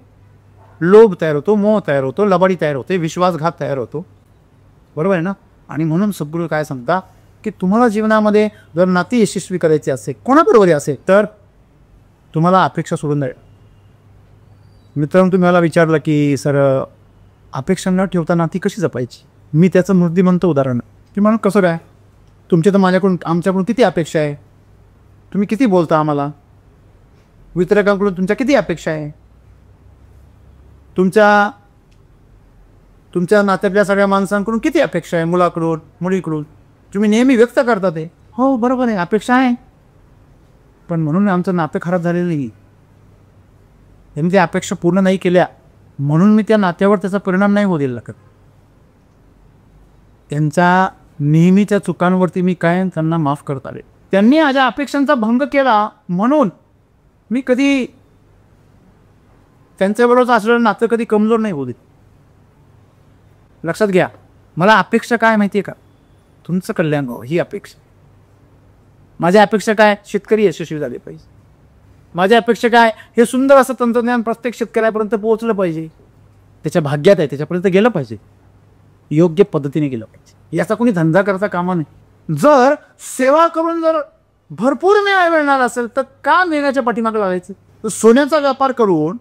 लोभ तयार होतो, मोह तयार होतो, लबाडी तयार होते, विश्वासघात तयार होतो. बरोबर आहे ना? आणि म्हणून सद्गुरू काय सांगता की तुम्हाला जीवनामध्ये जर नाती यशस्वी करायची असेल, कोणाबरोबर असेल, तर तुम्हाला अपेक्षा सोडून द्या. मित्रांनो, तुम्ही मला विचारलं की सर अपेक्षा न ठेवता नाती कशी जपायची? मी त्याचं मूर्तिमंत उदाहरण की म्हणून कसं काय? तुमच्या तर माझ्याकडून, आमच्याकडून किती अपेक्षा आहे? तुम्ही किती बोलता आम्हाला? वितरकांकडून तुमच्या किती अपेक्षा आहे? तुमच्या नात्यातल्या सगळ्या माणसांकडून किती अपेक्षा आहे? मुलाकडून, मुलीकडून तुम्ही नेहमी व्यक्त करता ते. हो बरोबर आहे, अपेक्षा आहे, पण म्हणून आमचं नातं खराब झालेलं नाही. त्यांनी त्या अपेक्षा पूर्ण नाही केल्या म्हणून मी त्या नात्यावर त्याचा परिणाम नाही होऊ दिला लागत. त्यांच्या नेहमीच्या चुकांवरती मी काय त्यांना माफ करत आले. त्यांनी माझ्या अपेक्षांचा भंग केला म्हणून मी कधी त्यांच्याबरोबर असलेलं नातं कधी कमजोर नाही होऊ देत. लक्षात घ्या, मला अपेक्षा काय माहिती आहे का? तुमचं कल्याण हो, ही अपेक्षा. माझ्या अपेक्षा काय? शेतकरी यशस्वी झाले पाहिजे. माझ्या अपेक्षा काय? हे सुंदर असं तंत्रज्ञान प्रत्येक शेतकऱ्यापर्यंत पोहोचलं पाहिजे. त्याच्या भाग्यात आहे, त्याच्यापर्यंत गेलं पाहिजे, योग्य पद्धतीने गेलं पाहिजे. याचा कोणी धंदा करता कामा नाही. जर सेवा करून जर भरपूर न्याय मिळणार असेल तर का नेण्याच्या पाठीमागे लागायचं? तर सोन्याचा व्यापार करून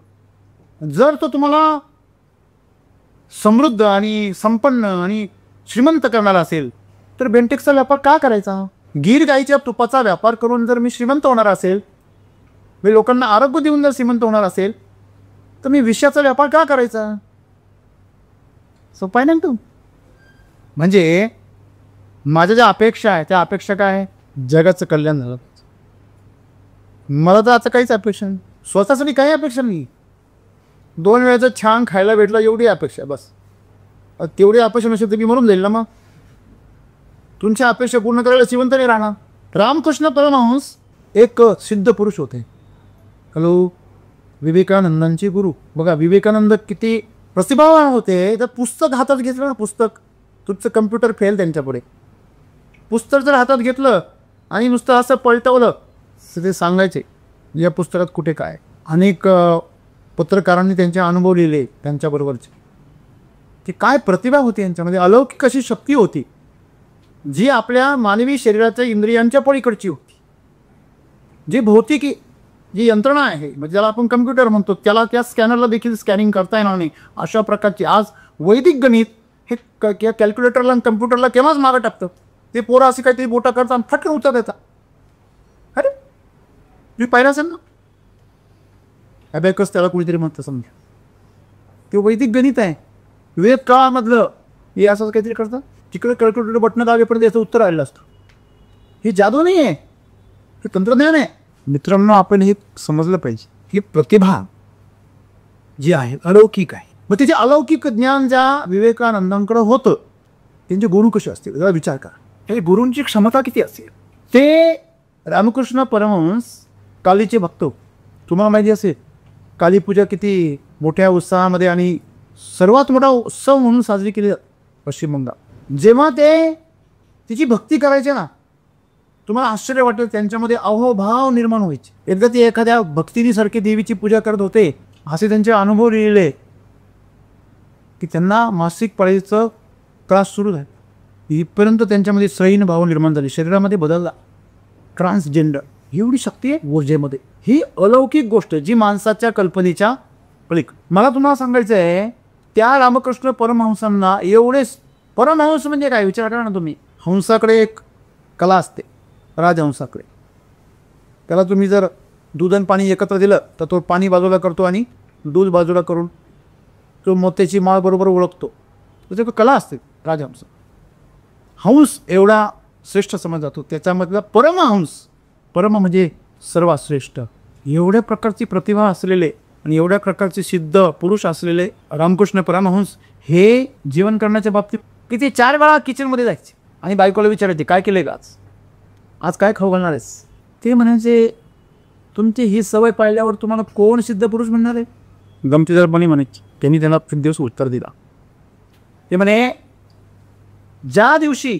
जर तो तुम्हाला समृद्ध आणि संपन्न आणि श्रीमंत करणारा असेल तर बेंटेक्सचा व्यापार का करायचा? गीर गाईच्या तुपाचा व्यापार करून जर मी श्रीमंत होणार असेल, मी लोकांना आरोग्य देऊन जर श्रीमंत होणार असेल, तर मी विषयाचा व्यापार का करायचा? सोपा आहे ना तू. म्हणजे माझ्या ज्या अपेक्षा आहे त्या अपेक्षा काय आहे? जगाचं कल्याण झालं. मला तर आता काहीच अपेक्षा नाही, स्वतःसाठी काही अपेक्षा नाही. 2 वेळेचं छान खायला भेटलं एवढी अपेक्षा बस. तेवढी अपेक्षा नसेल तर मी म्हणून जाईल ना. मग तुमच्या अपेक्षा पूर्ण करायला जिवंत नाही राहणार. रामकृष्ण परमहंस एक सिद्ध पुरुष होते. हॅलो, विवेकानंदांचे गुरु. बघा विवेकानंद किती प्रतिभावान होते. तर पुस्तक हातात घेतलं ना, पुस्तक, तुमचं कम्प्युटर फेल त्यांच्यापुढे. पुस्तक जर हातात घेतलं आणि नुसतं असं पलटवलं तर ते सांगायचे या पुस्तकात कुठे काय. अनेक पत्रकारांनी त्यांचे अनुभव लिहिले त्यांच्याबरोबरचे, की काय प्रतिभा होती यांच्यामध्ये, अलौकिक अशी शक्ती होती जी आपल्या मानवी शरीराच्या इंद्रियांच्या पलीकडची होती. जी भौतिकी जी यंत्रणा आहे, म्हणजे ज्याला आपण कम्प्युटर म्हणतो, त्याला त्या स्कॅनरला देखील स्कॅनिंग करता येणार नाही अशा प्रकारची. आज वैदिक गणित हे कॅल्क्युलेटरला आणि कम्प्युटरला केव्हाच मागं टाकतं. ते पोरं असे काहीतरी बोटा करतात आणि फटकन उत्तर देतात. अरे तुम्ही पाहिलं असेल ना, अबॅकस त्याला कुणीतरी म्हणतं समजा, ते वैदिक गणित आहे. वेद काळामधलं हे असं काहीतरी करतं, तिकडे कॅल्क्युलेटर बटणं दाबेपर्यंत याचं उत्तर आलेलं असतं. हे जादू नाही आहे, हे तंत्रज्ञान आहे. मित्रांनो, आपण हे समजलं पाहिजे. ही प्रतिभा जी आहे अलौकिक आहे. मग त्याचे अलौकिक ज्ञान ज्या विवेकानंदांकडे होतं, त्यांचे गुरु कसे असतील जरा विचार करा. हे गुरूंची क्षमता किती असेल. ते रामकृष्ण परमहंस कालीचे भक्त. तुम्हाला माहिती असेल कालीपूजा किती मोठ्या उत्साहामध्ये आणि सर्वात मोठा उत्सव म्हणून साजरी केली जाते पश्चिम बंगाल. जेव्हा ते तिची भक्ती करायचे ना, तुम्हाला आश्चर्य वाटेल, त्यांच्यामध्ये अहोभाव निर्माण व्हायचे. एकदा ते एखाद्या भक्तिनीसारखी देवीची पूजा करत होते, असे त्यांचे अनुभव लिहिले की त्यांना मासिक पाळीचं त्रास सुरू झाला. इथपर्यंत त्यांच्यामध्ये सैन भाव निर्माण झाले, शरीरामध्ये बदलला. ट्रान्सजेंडर एवढी शक्ती आहे ऊर्जेमध्ये. ही अलौकिक गोष्ट जी माणसाच्या कल्पनेच्या पलीकडे. मला तुम्हाला सांगायचं आहे, त्या रामकृष्ण परमहंसांना एवढेच. परमहंस म्हणजे काय विचार करा ना तुम्ही. हंसाकडे एक कला असते, राजहंसाकडे. त्याला तुम्ही जर दूध आणि पाणी एकत्र दिलं तर तो पाणी बाजूला करतो आणि दूध बाजूला करून तो मोत्याची माळ बरोबर ओळखतो. त्याची कला असते राजहंस. हंस एवढा श्रेष्ठ समजला जातो, त्याच्यामधला परमहंस. परम म्हणजे सर्वात श्रेष्ठ. एवढ्या प्रकारची प्रतिभा असलेले आणि एवढ्या प्रकारचे सिद्ध पुरुष असलेले रामकृष्ण परमहंस हे जीवन करण्याच्या बाबतीत किती 4 वेळा किचनमध्ये जायचे आणि बायकोला विचारायचे काय केले का आज काय खाऊ घालणार आहेस. ते म्हणायचे तुमची ही सवय पाळल्यावर तुम्हाला कोण सिद्ध पुरुष म्हणणार आहे. गमतीदारपणे म्हणायचे. त्यांनी त्यांना एक दिवस उत्तर दिला. ते म्हणे ज्या दिवशी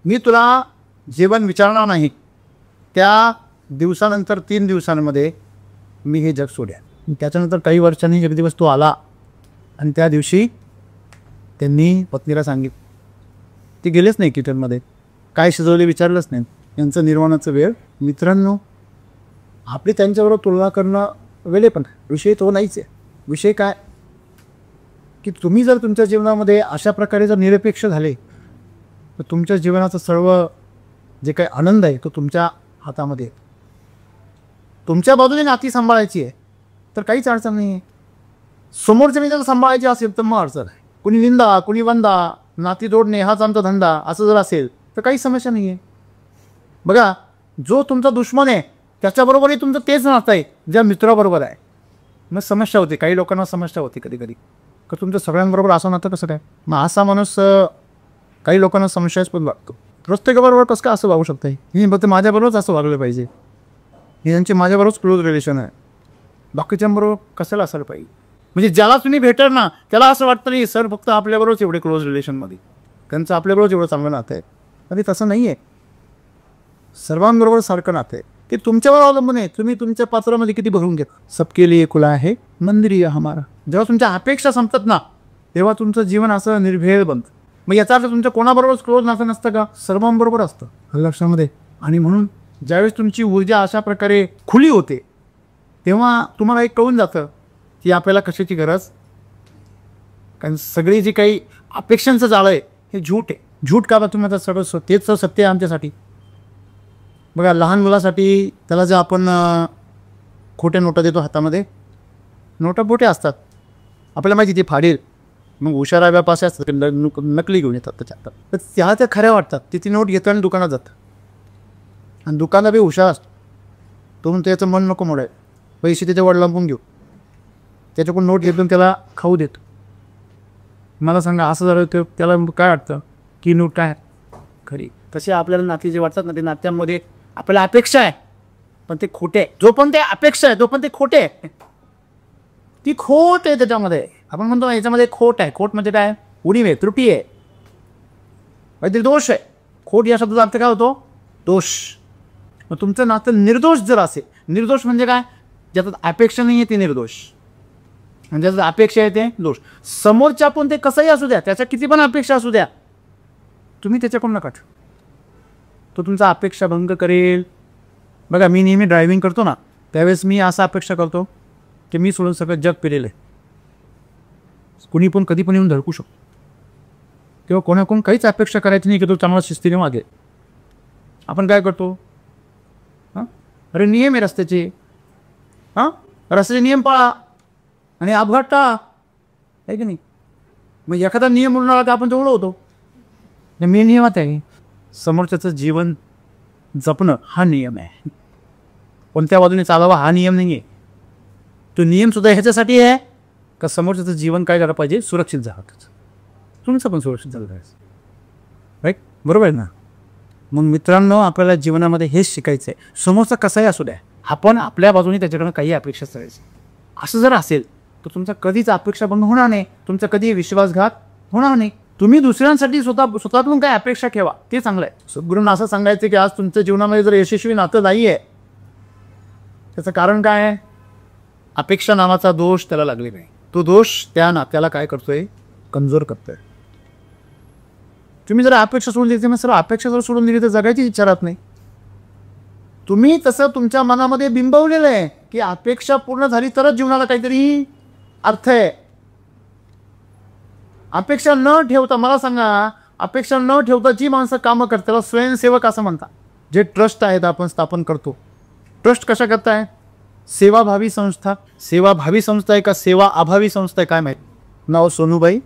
मी तुला जेवण विचारणार नाही त्या दिवसानंतर 3 दिवसांमध्ये मी हे जग सोडेन. त्याच्यानंतर काही वर्षांनी एक दिवस तो आला आणि त्या दिवशी त्यांनी पत्नीला सांगितलं. ते गेलेच नाही किचनमध्ये, काय शिजवले विचारलंच नाही. यांचं निर्वाणाचं वेळ. मित्रांनो, आपली त्यांच्याबरोबर तुलना करणं वेळे पण विषय तो नाहीच आहे. विषय काय की तुम्ही जर तुमच्या जीवनामध्ये अशा प्रकारे जर निरपेक्ष झाले तर तुमच्या जीवनाचं सर्व जे काही आनंद आहे तो तुमच्या हातामध्ये आहे. तुमच्या बाजूने नाती सांभाळायची आहे तर काहीच अडचण नाही आहे. समोरच्या जर सांभाळायची असेल तर मग अडचण आहे. कुणी निंदा कुणी वंदा, नाती जोडणे हाच आमचा धंदा असं जर असेल तर काही समस्या नाही आहे. बघा, जो तुमचा दुश्मन आहे त्याच्याबरोबरही तुमचं तेच नातं आहे ज्या मित्राबरोबर आहे. मग समस्या होते. काही लोकांना समस्या होती कधी कधी का तुमच्या सगळ्यांबरोबर असं नातं कसं काय. मग असा माणूस काही लोकांना संशयास्पद वाटतो. प्रत्येकाबरोबर कसं काय असं वागू शकतं. मी फक्त माझ्याबरोबरच असं वागलं पाहिजे, हे त्यांचे माझ्याबरोबरच क्लोज रिलेशन आहे, बाकीच्यांबरोबर कशाला असायला पाहिजे. म्हणजे ज्याला तुम्ही भेटणार ना त्याला असं वाटतं नाही सर फक्त आपल्याबरोबरच एवढे क्लोज रिलेशनमध्ये, त्यांचं आपल्याबरोबर एवढं चांगलं नातं आहे. आणि तसं नाही आहे. सर्वांबरोबर सारखं नातं आहे. ते तुमच्यावर अवलंबून आहे तुम्ही तुमच्या पात्रामध्ये किती भरून घेत. सबके लिए खुला आहे मंदिर हमारा. जेव्हा तुमच्या अपेक्षा संपतात ना तेव्हा तुमचं जीवन असं निर्भेळ बनतं. मग याचा अर्थ तुमच्या कोणाबरोबरच क्लोज नातं नसतं का, सर्वांबरोबर असतं लक्षामध्ये. आणि म्हणून ज्यावेळेस तुमची ऊर्जा अशा प्रकारे खुली होते तेव्हा तुम्हाला एक कळून जातं की आपल्याला कशाची गरज. कारण सगळी जी काही अपेक्षांचं जाळं आहे हे झूट आहे. झूट का बा तुम्ही आता सगळं तेच तर सत्य आहे आमच्यासाठी. बघा लहान मुलासाठी त्याला जर आपण खोट्या नोटा देतो हातामध्ये, नोटा बोटे असतात, आपल्याला माहिती ते फाडेल, मग हुशाराव्यापासे असतात नकली घेऊन येतात त्याच्यात. तर त्या खऱ्या वाटतात. ती नोट घेतो आणि दुकानात जातं आणि दुकानात बी हुशार असतो तो म्हणून त्याचं मन नको मोडाय, पैसे त्याच्या वडिलांकडून घेऊ, त्याच्याकडून नोट घेतो त्याला खाऊ देतो. मला सांगा असं झालं तर त्याला काय वाटतं की नोट काय खरी. तसे आपल्याला नाती जे वाटतात ना ते नात्यांमध्ये आपल्याला अपेक्षा आहे पण ते खोटे. जो पण ते अपेक्षा आहे तो पण ते खोटे आहे. ती खोट आहे त्याच्यामध्ये. आपण म्हणतो याच्यामध्ये खोट आहे. खोट म्हणजे काय, उणीव आहे, त्रुटी आहे, काहीतरी दोष आहे. खोट या शब्दाचा अर्थ काय होतो, दोष. मग तुमचं नातं निर्दोष जर असेल, निर्दोष म्हणजे काय, ज्याच्यात अपेक्षा नाही आहे ते निर्दोष, म्हणजे ज्याच्यात अपेक्षा आहे ते दोष. समोरच्या पण ते कसंही असू द्या, त्याच्या किती पण अपेक्षा असू द्या, तुम्ही त्याच्याकडून नका ठेवू. तो तुमचा अपेक्षा भंग करेल. बघा मी नेहमी ड्रायव्हिंग करतो ना त्यावेळेस मी असा अपेक्षा करतो की मी सोडून सगळं जग फिरेल आहे, कुणी पण कधी पण येऊन धडकू शकतो. तेव्हा कोणाकडून काहीच अपेक्षा करायची नाही की तो चांगला शिस्तीने मागे. आपण काय करतो, हां अरे नियम आहे रस्त्याचे, हां रस्त्याचे नियम पाळा आणि अपघात टाळा, आहे की नाही. मग एखादा नियम म्हणून आला तर आपण तेवढं होतो. मी नियमात आहे, समोरच्याचं जीवन जपणं हा नियम आहे, कोणत्या बाजूने चालावा हा नियम नाही आहे. तो नियमसुद्धा ह्याच्यासाठी आहे का समोरच्याचं जीवन काय झालं पाहिजे, सुरक्षित झालं पाहिजे, तुमचं पण सुरक्षित झालं पाहिजे, राईट, बरोबर आहे ना. मग मित्रांनो आपल्याला जीवनामध्ये हेच शिकायचं आहे. समोरचा कसाही असू द्या, आपण आपल्या बाजूने त्याच्याकडनं काही अपेक्षा करायची. असं जर असेल तर तुमचा कधीच अपेक्षा भंग होणार नाही, तुमचा कधी विश्वासघात होणार नाही. तुम्ही दुसऱ्यांसाठी स्वतःतून काय अपेक्षा ठेवा, ते चांगलं आहे. सद्गुरूंना असं सांगायचं की आज तुमच्या जीवनामध्ये जर यशस्वी नातं नाही आहे त्याचं कारण काय आहे, अपेक्षा नावाचा दोष त्याला लागले नाही. तो दोष त्या नात्याला काय करतोय, कमजोर करतोय. तुम्ही जर अपेक्षा सोडून दिली, सर अपेक्षा जर सोडून दिली तर जगायची इच्छा राहत नाही. तुम्ही तसं तुमच्या मनामध्ये बिंबवलेलं आहे की अपेक्षा पूर्ण झाली तरच जीवनाला काहीतरी अर्थ आहे. अपेक्षा न ठेवता, मला सांगा, अपेक्षा न ठेवता जी माणसं कामं करतात त्याला स्वयंसेवक असं म्हणतात. जे ट्रस्ट आहेत आपण स्थापन करतो, ट्रस्ट कशा करताय, सेवाभावी संस्था. सेवाभावी संस्था आहे का सेवा अभावी संस्था आहे काय माहीत. नाव सोनूबाई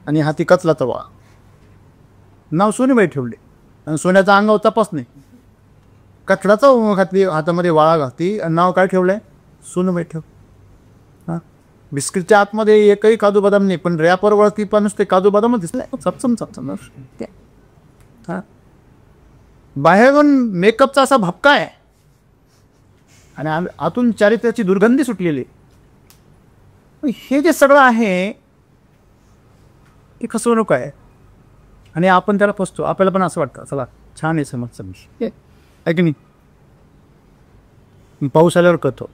आणि हाती कचला तवा, नाव सोनूबाई ठेवले आणि सोन्याचा अंगावर तपास नाही, कचडाचा घातली, हातामध्ये वाळा घातली आणि नाव काय ठेवलंय, सोनूबाई ठेव. हां बिस्किटच्या आतमध्ये एकही काजू बदाम नाही पण रॅपर वरती पण नुसते काजू बदामच दिसले, चपचम चपचम. हां बाहेरून मेकअपचा असा भपका आहे आणि आतून चारित्र्याची दुर्गंधी सुटलेली. हे जे सगळं आहे हे फसवणूक आहे आणि आपण त्याला फसतो. आपल्याला पण असं वाटतं चला छान आहे समजचं मी आहे की नाही. पाऊस आल्यावर कळतो.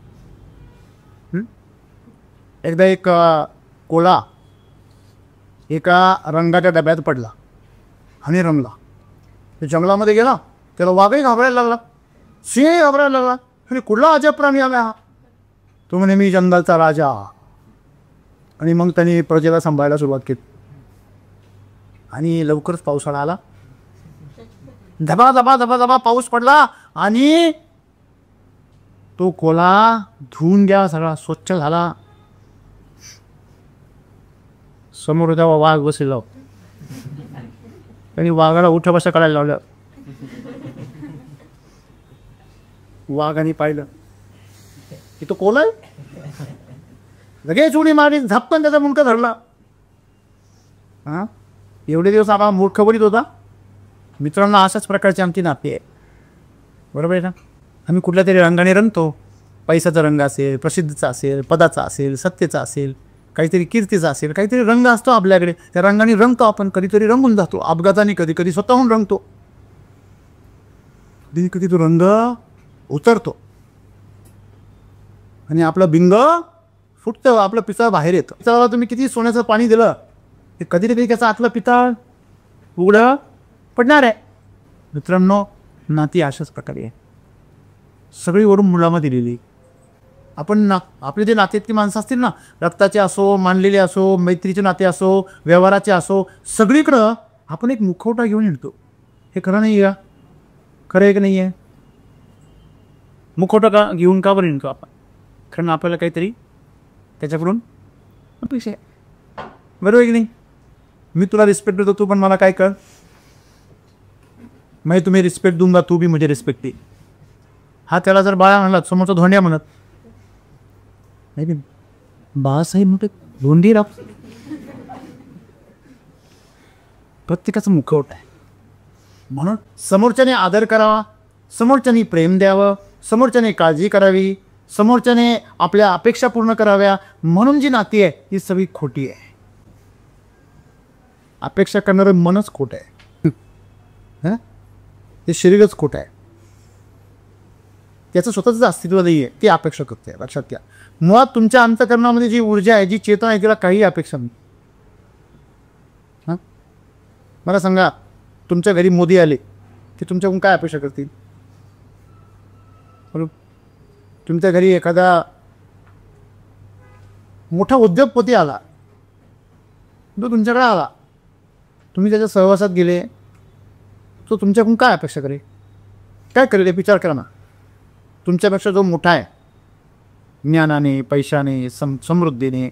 एकदा एक कोळा एका रंगाच्या डब्यात पडला आणि रंगला. ते जंगलामध्ये गेला, त्याला वाघही घाबरायला लागला, सिंहही घाबरायला लागला. आणि कुठला अजब प्राणी आला हा, तो म्हणे मी जंगलचा राजा. आणि मग त्यांनी प्रजेला सांभाळायला सुरुवात केली आणि लवकरच पावसाळा आला. धबा धबा धबा धबा पाऊस पडला आणि तो कोला धुवून घ्या सगळा स्वच्छ झाला. समोर तेव्हा वाघ बसलेला, त्यांनी वाघाला उठा बसा करायला लावलं. वाघाने पाहिलं की तो कोला आहे, लगेच उडी मारली, झपकन त्याचा मुंडका धरला. हां एवढे दिवस आम्हाला मूर्ख बरीत होता. मित्रांनो अशाच प्रकारची आमची नाती आहे, बरोबर आहे ना. आम्ही कुठल्या तरी रंगाने रंगतो, पैशाचा रंग असेल, प्रसिद्धीचा असेल, पदाचा असेल, सत्तेचा असेल, काहीतरी कीर्तीचा असेल, काहीतरी रंग असतो आपल्याकडे, त्या रंगाने रंगतो आपण. कधीतरी रंगून जातो अपघाताने, कधी कधी स्वतःहून रंगतो, कधी कधी तो रंग उतरतो आणि आपलं बिंग फुटतं, आपलं पितळ बाहेर येतं. पितळाला तुम्ही किती सोन्याचं पाणी दिलं ते कधी कधी त्याचं आतलं पितळ उघडं पडणार आहे. मित्रांनो नाती अशाच प्रकारे आहे, सगळी वरून मुलामध्ये दिलेली. आपले जे नात्यातली माणसं असतील ना, रक्ताचे असो, मानलेले असो, मैत्रीचे नाते असो, व्यवहाराचे असो, सगळीकडं आपण एक मुखवटा घेऊन येतो. हे खरं नाही का? खरं आहे की नाही आहे? मुखवटा का घेऊन का बरं येतो आपण? कारण आपल्याला काहीतरी त्याच्याकडून अपेक्षा आहे. बरोबर आहे की नाही? मी तुला रिस्पेक्ट देतो, तू पण मला काय कर, मैं तुम्हें रिस्पेक्ट दूंगा, तू भी मुझे रिस्पेक्ट दे. हा त्याला जर बाळा म्हणला, समोरचा धोंड्या म्हणत नाही, बाळासाहेब म्हणते धोंडी राव. प्रत्येकाचं मुखवट आहे. म्हणून समोरच्याने आदर करावा, समोरच्याने प्रेम द्यावं, समोरच्याने काळजी करावी, समोरच्याने आपल्या अपेक्षा पूर्ण कराव्या. म्हणून जी नाती आहे ती सगळी खोटी आहे. अपेक्षा करणारं मनच खोटं आहे. हां, ते शरीरच खोटं आहे. त्याचं स्वतःच अस्तित्व नाही आहे, ती अपेक्षा करते. लक्षात घ्या. मुळात तुमच्या अंतःकरणामध्ये जी ऊर्जा आहे, जी चेतना आहे, तिला काही अपेक्षा नाही. हां, मला सांगा, तुमच्या घरी मोदी आले, ते तुमच्याकडून काय अपेक्षा करतील? बरोबर. तुमच्या घरी एखादा मोठा उद्योगपती आला, तो तुमच्याकडे आला, तुम्ही त्याच्या सहवासात गेले, तो तुमच्याकडून काय अपेक्षा करेल? काय करेल? विचार करा ना. तुमच्यापेक्षा जो मोठा आहे, ज्ञानाने, पैशाने, समृद्धीने,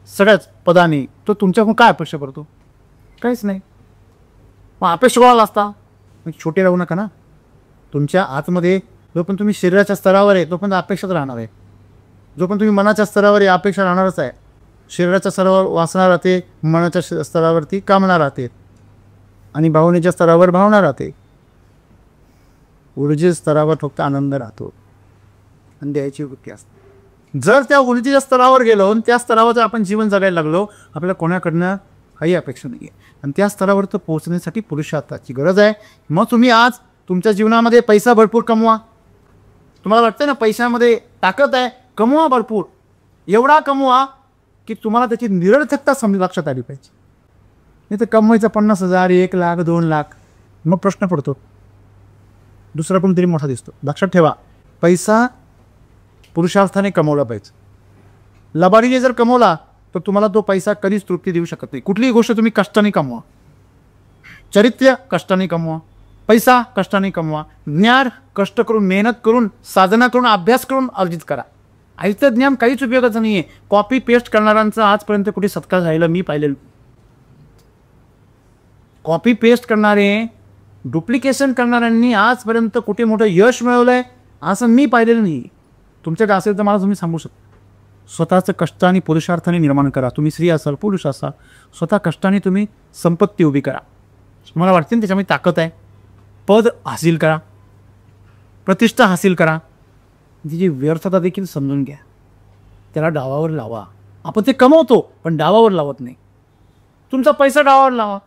सगळ्याच पदाने, तो तुमच्याकडून काय अपेक्षा करतो? काहीच नाही. मग अपेक्षा कोणाला असता? छोटे राहू नका ना. तुमच्या आतमध्ये जो पण तुम्ही शरीराच्या स्तरावर आहे, तो पण अपेक्षाच राहणार आहे. जो पण तुम्ही मनाच्या स्तरावर आहे, अपेक्षा राहणारच आहे. शरीराच्या स्तरावर वासना राहते, मनाच्या स्तरावरती कामना राहते, आणि भावनेच्या स्तरावर भावना राहते. ऊर्जे स्तरावर फक्त आनंद राहतो आणि द्यायची वृत्ती असते. जर त्या ऊर्जेच्या स्तरावर गेलो आणि त्या स्तरावर जर आपण जीवन जगायला लागलो, आपल्याला कोणाकडनं काही अपेक्षा नाही आहे. आणि त्या स्तरावर तर पोहोचण्यासाठी पुरुषार्थाची गरज आहे. मग तुम्ही आज तुमच्या जीवनामध्ये पैसा भरपूर कमवा. तुम्हाला वाटतं ना पैशामध्ये ताकद आहे, कमवा भरपूर. एवढा कमवा की तुम्हाला त्याची निरर्थकता लक्षात आली पाहिजे. नाही तर कमवायचं 50,000, 1 लाख, 2 लाख, मग प्रश्न पडतो, दुसरा पण तरी मोठा दिसतो. लक्षात ठेवा, पैसा पुरुषार्थाने कमवला पाहिजे. लबाडीने जर कमवला तर तुम्हाला तो पैसा कधीच तृप्ती देऊ शकत नाही. कुठलीही गोष्ट तुम्ही कष्टाने कमवा. चरित्र कष्टाने कमवा, पैसा कष्टाने कमवा, ज्ञान कष्ट करून, मेहनत करून, साधना करून, अभ्यास करून अर्जित करा. आईचं ज्ञान काहीच उपयोगाचं नाही आहे. कॉपी पेस्ट करणाऱ्यांचा आजपर्यंत कुठे सत्कार झालेला मी पाहिलेलं. कॉपी पेस्ट करणारे, डुप्लिकेशन करणाऱ्यांनी आजपर्यंत कुठे मोठं यश मिळवलं आहे असं मी पाहिलेलं नाही. तुमच्याकडे असेल तर मला तुम्ही सांगू शकता. स्वतःचं कष्टाने, पुरुषार्थाने निर्माण करा. तुम्ही स्त्री असाल, पुरुष असाल, स्वतः कष्टाने तुम्ही संपत्ती उभी करा. मला वाटते ना त्याच्यामध्ये ताकद आहे. पद हासिल करा, प्रतिष्ठा हासिल करा. तिची व्यर्थता देखील समजून घ्या. त्याला डावावर लावा. आपण ते कमवतो पण डावावर लावत नाही. तुमचा पैसा डावावर लावा,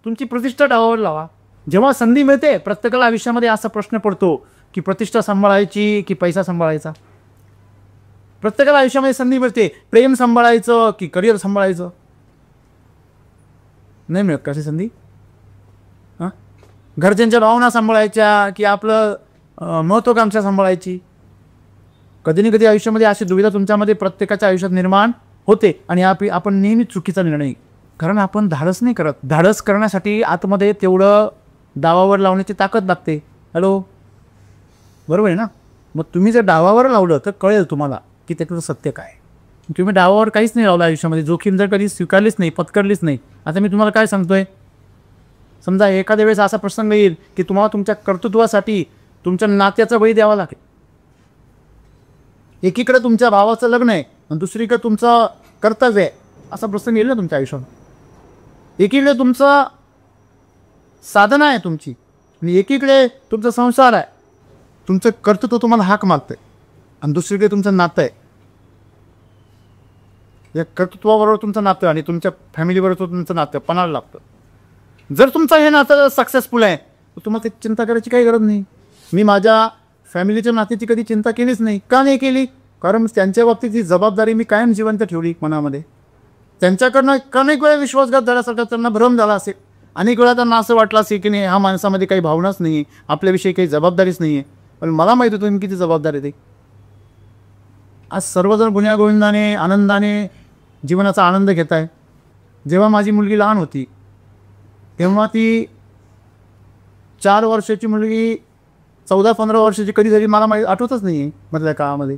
तुमची प्रतिष्ठा डावावर लावा. जेव्हा संधी मिळते, प्रत्येकाला आयुष्यामध्ये असा प्रश्न पडतो की प्रतिष्ठा सांभाळायची की पैसा सांभाळायचा. प्रत्येकाला आयुष्यामध्ये संधी मिळते, प्रेम सांभाळायचं की करिअर सांभाळायचं. नाही मिळत कशी संधी. हां, घरच्यांच्या भावना सांभाळायच्या की आपलं महत्त्वाकांक्षा सांभाळायची. कधी ना कधी आयुष्यामध्ये अशी दुविधा तुमच्यामध्ये प्रत्येकाच्या आयुष्यात निर्माण होते. आणि आपण नेहमी चुकीचा निर्णय, कारण आपण धाडस नाही करत. धाडस करण्यासाठी आतमध्ये तेवढं डावावर लावण्याची ताकद लागते. हॅलो, बरोबर आहे ना. मग तुम्ही जर डावावर लावलं तर कळेल तुम्हाला की त्यातलं सत्य काय. तुम्ही डावावर काहीच नाही लावलं आयुष्यामध्ये, जोखीम जर कधी स्वीकारलीच नाही, पत्करलीच नाही. आता मी तुम्हाला काय सांगतोय, समजा एखाद्या वेळेस असा प्रसंग येईल की तुम्हाला तुमच्या कर्तृत्वासाठी तुमच्या नात्याचा बळी द्यावा लागेल. एकीकडे तुमच्या भावाचं लग्न आहे आणि दुसरीकडे तुमचं कर्तव्य आहे, असा प्रसंग येईल ना तुमच्या आयुष्यात. एकीकडे तुमचं साधना आहे तुमची, आणि एकीकडे तुमचा संसार आहे. तुमचं कर्तृत्व तुम्हाला हाक मागतंय आणि दुसरीकडे तुमचं नातं आहे. या कर्तृत्वाबरोबर तुमचं नातं आणि तुमच्या फॅमिलीबरोबर तुमचं नातं पणाला लागतं. जर तुमचं हे नातं सक्सेसफुल आहे तर तुम्हाला त्याची चिंता करायची काही गरज नाही. मी माझ्या फॅमिलीच्या नात्याची कधी चिंता केलीच नाही. का नाही केली? कारण त्यांच्या बाबतीतची जबाबदारी मी कायम जिवंत ठेवली मनामध्ये. त्यांच्याकडनं अनेक वेळा विश्वासघात झाल्यासारखा त्यांना भ्रम झाला असेल. अनेक वेळा त्यांना असं वाटलं असेल की नाही, हा माणसामध्ये काही भावनाच नाही आहे, आपल्याविषयी काही जबाबदारीच नाही आहे. पण मला माहीत होतं मी किती जबाबदार आहे ते. आज सर्वजण गुण्यागोविंदाने आनंदाने जीवनाचा आनंद घेत आहे. जेव्हा माझी मुलगी लहान होती तेव्हा ती 4 वर्षाची मुलगी 14-15 वर्षाची कधी झाली मला आठवतच नाही आहे मधल्या काळामध्ये.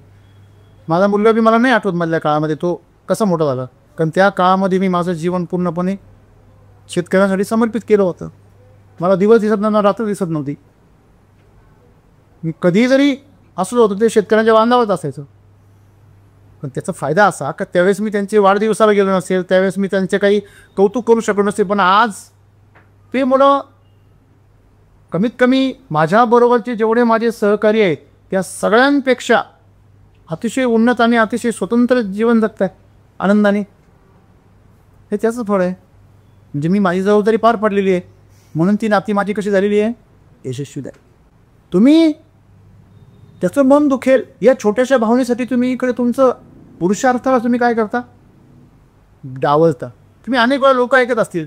माझा मुलगा बी मला नाही आठवत मधल्या काळामध्ये तो कसा मोठा झाला, कारण त्या काळामध्ये मी माझं जीवन पूर्णपणे शेतकऱ्यांसाठी समर्पित केलं होतं. मला दिवस दिसत नव्हता, रात्र दिसत नव्हती. मी कधी जरी असलो होतो ते शेतकऱ्यांच्या बांधावरच असायचं. पण त्याचा फायदा असा का त्यावेळेस मी त्यांचे वाढदिवसाला गेलो नसेल, त्यावेळेस मी त्यांचे काही कौतुक करू शकलो नसेल, पण आज ते मुलं कमीत कमी माझ्याबरोबरचे जेवढे माझे सहकारी आहेत त्या सगळ्यांपेक्षा अतिशय उन्नत आणि अतिशय स्वतंत्र जीवन जगत आहे आनंदाने. हे त्याचं फळ आहे. म्हणजे मी माझी जबाबदारी पार पडलेली आहे म्हणून ती नाती माझी कशी झालेली आहे, यशस्वी आहे. तुम्ही त्याचं मन दुखेल या छोट्याशा भावनेसाठी तुम्ही इकडे तुमचं पुरुषार्थाला तुम्ही काय करता, डावलता. तुम्ही अनेक वेळा लोक ऐकत असतील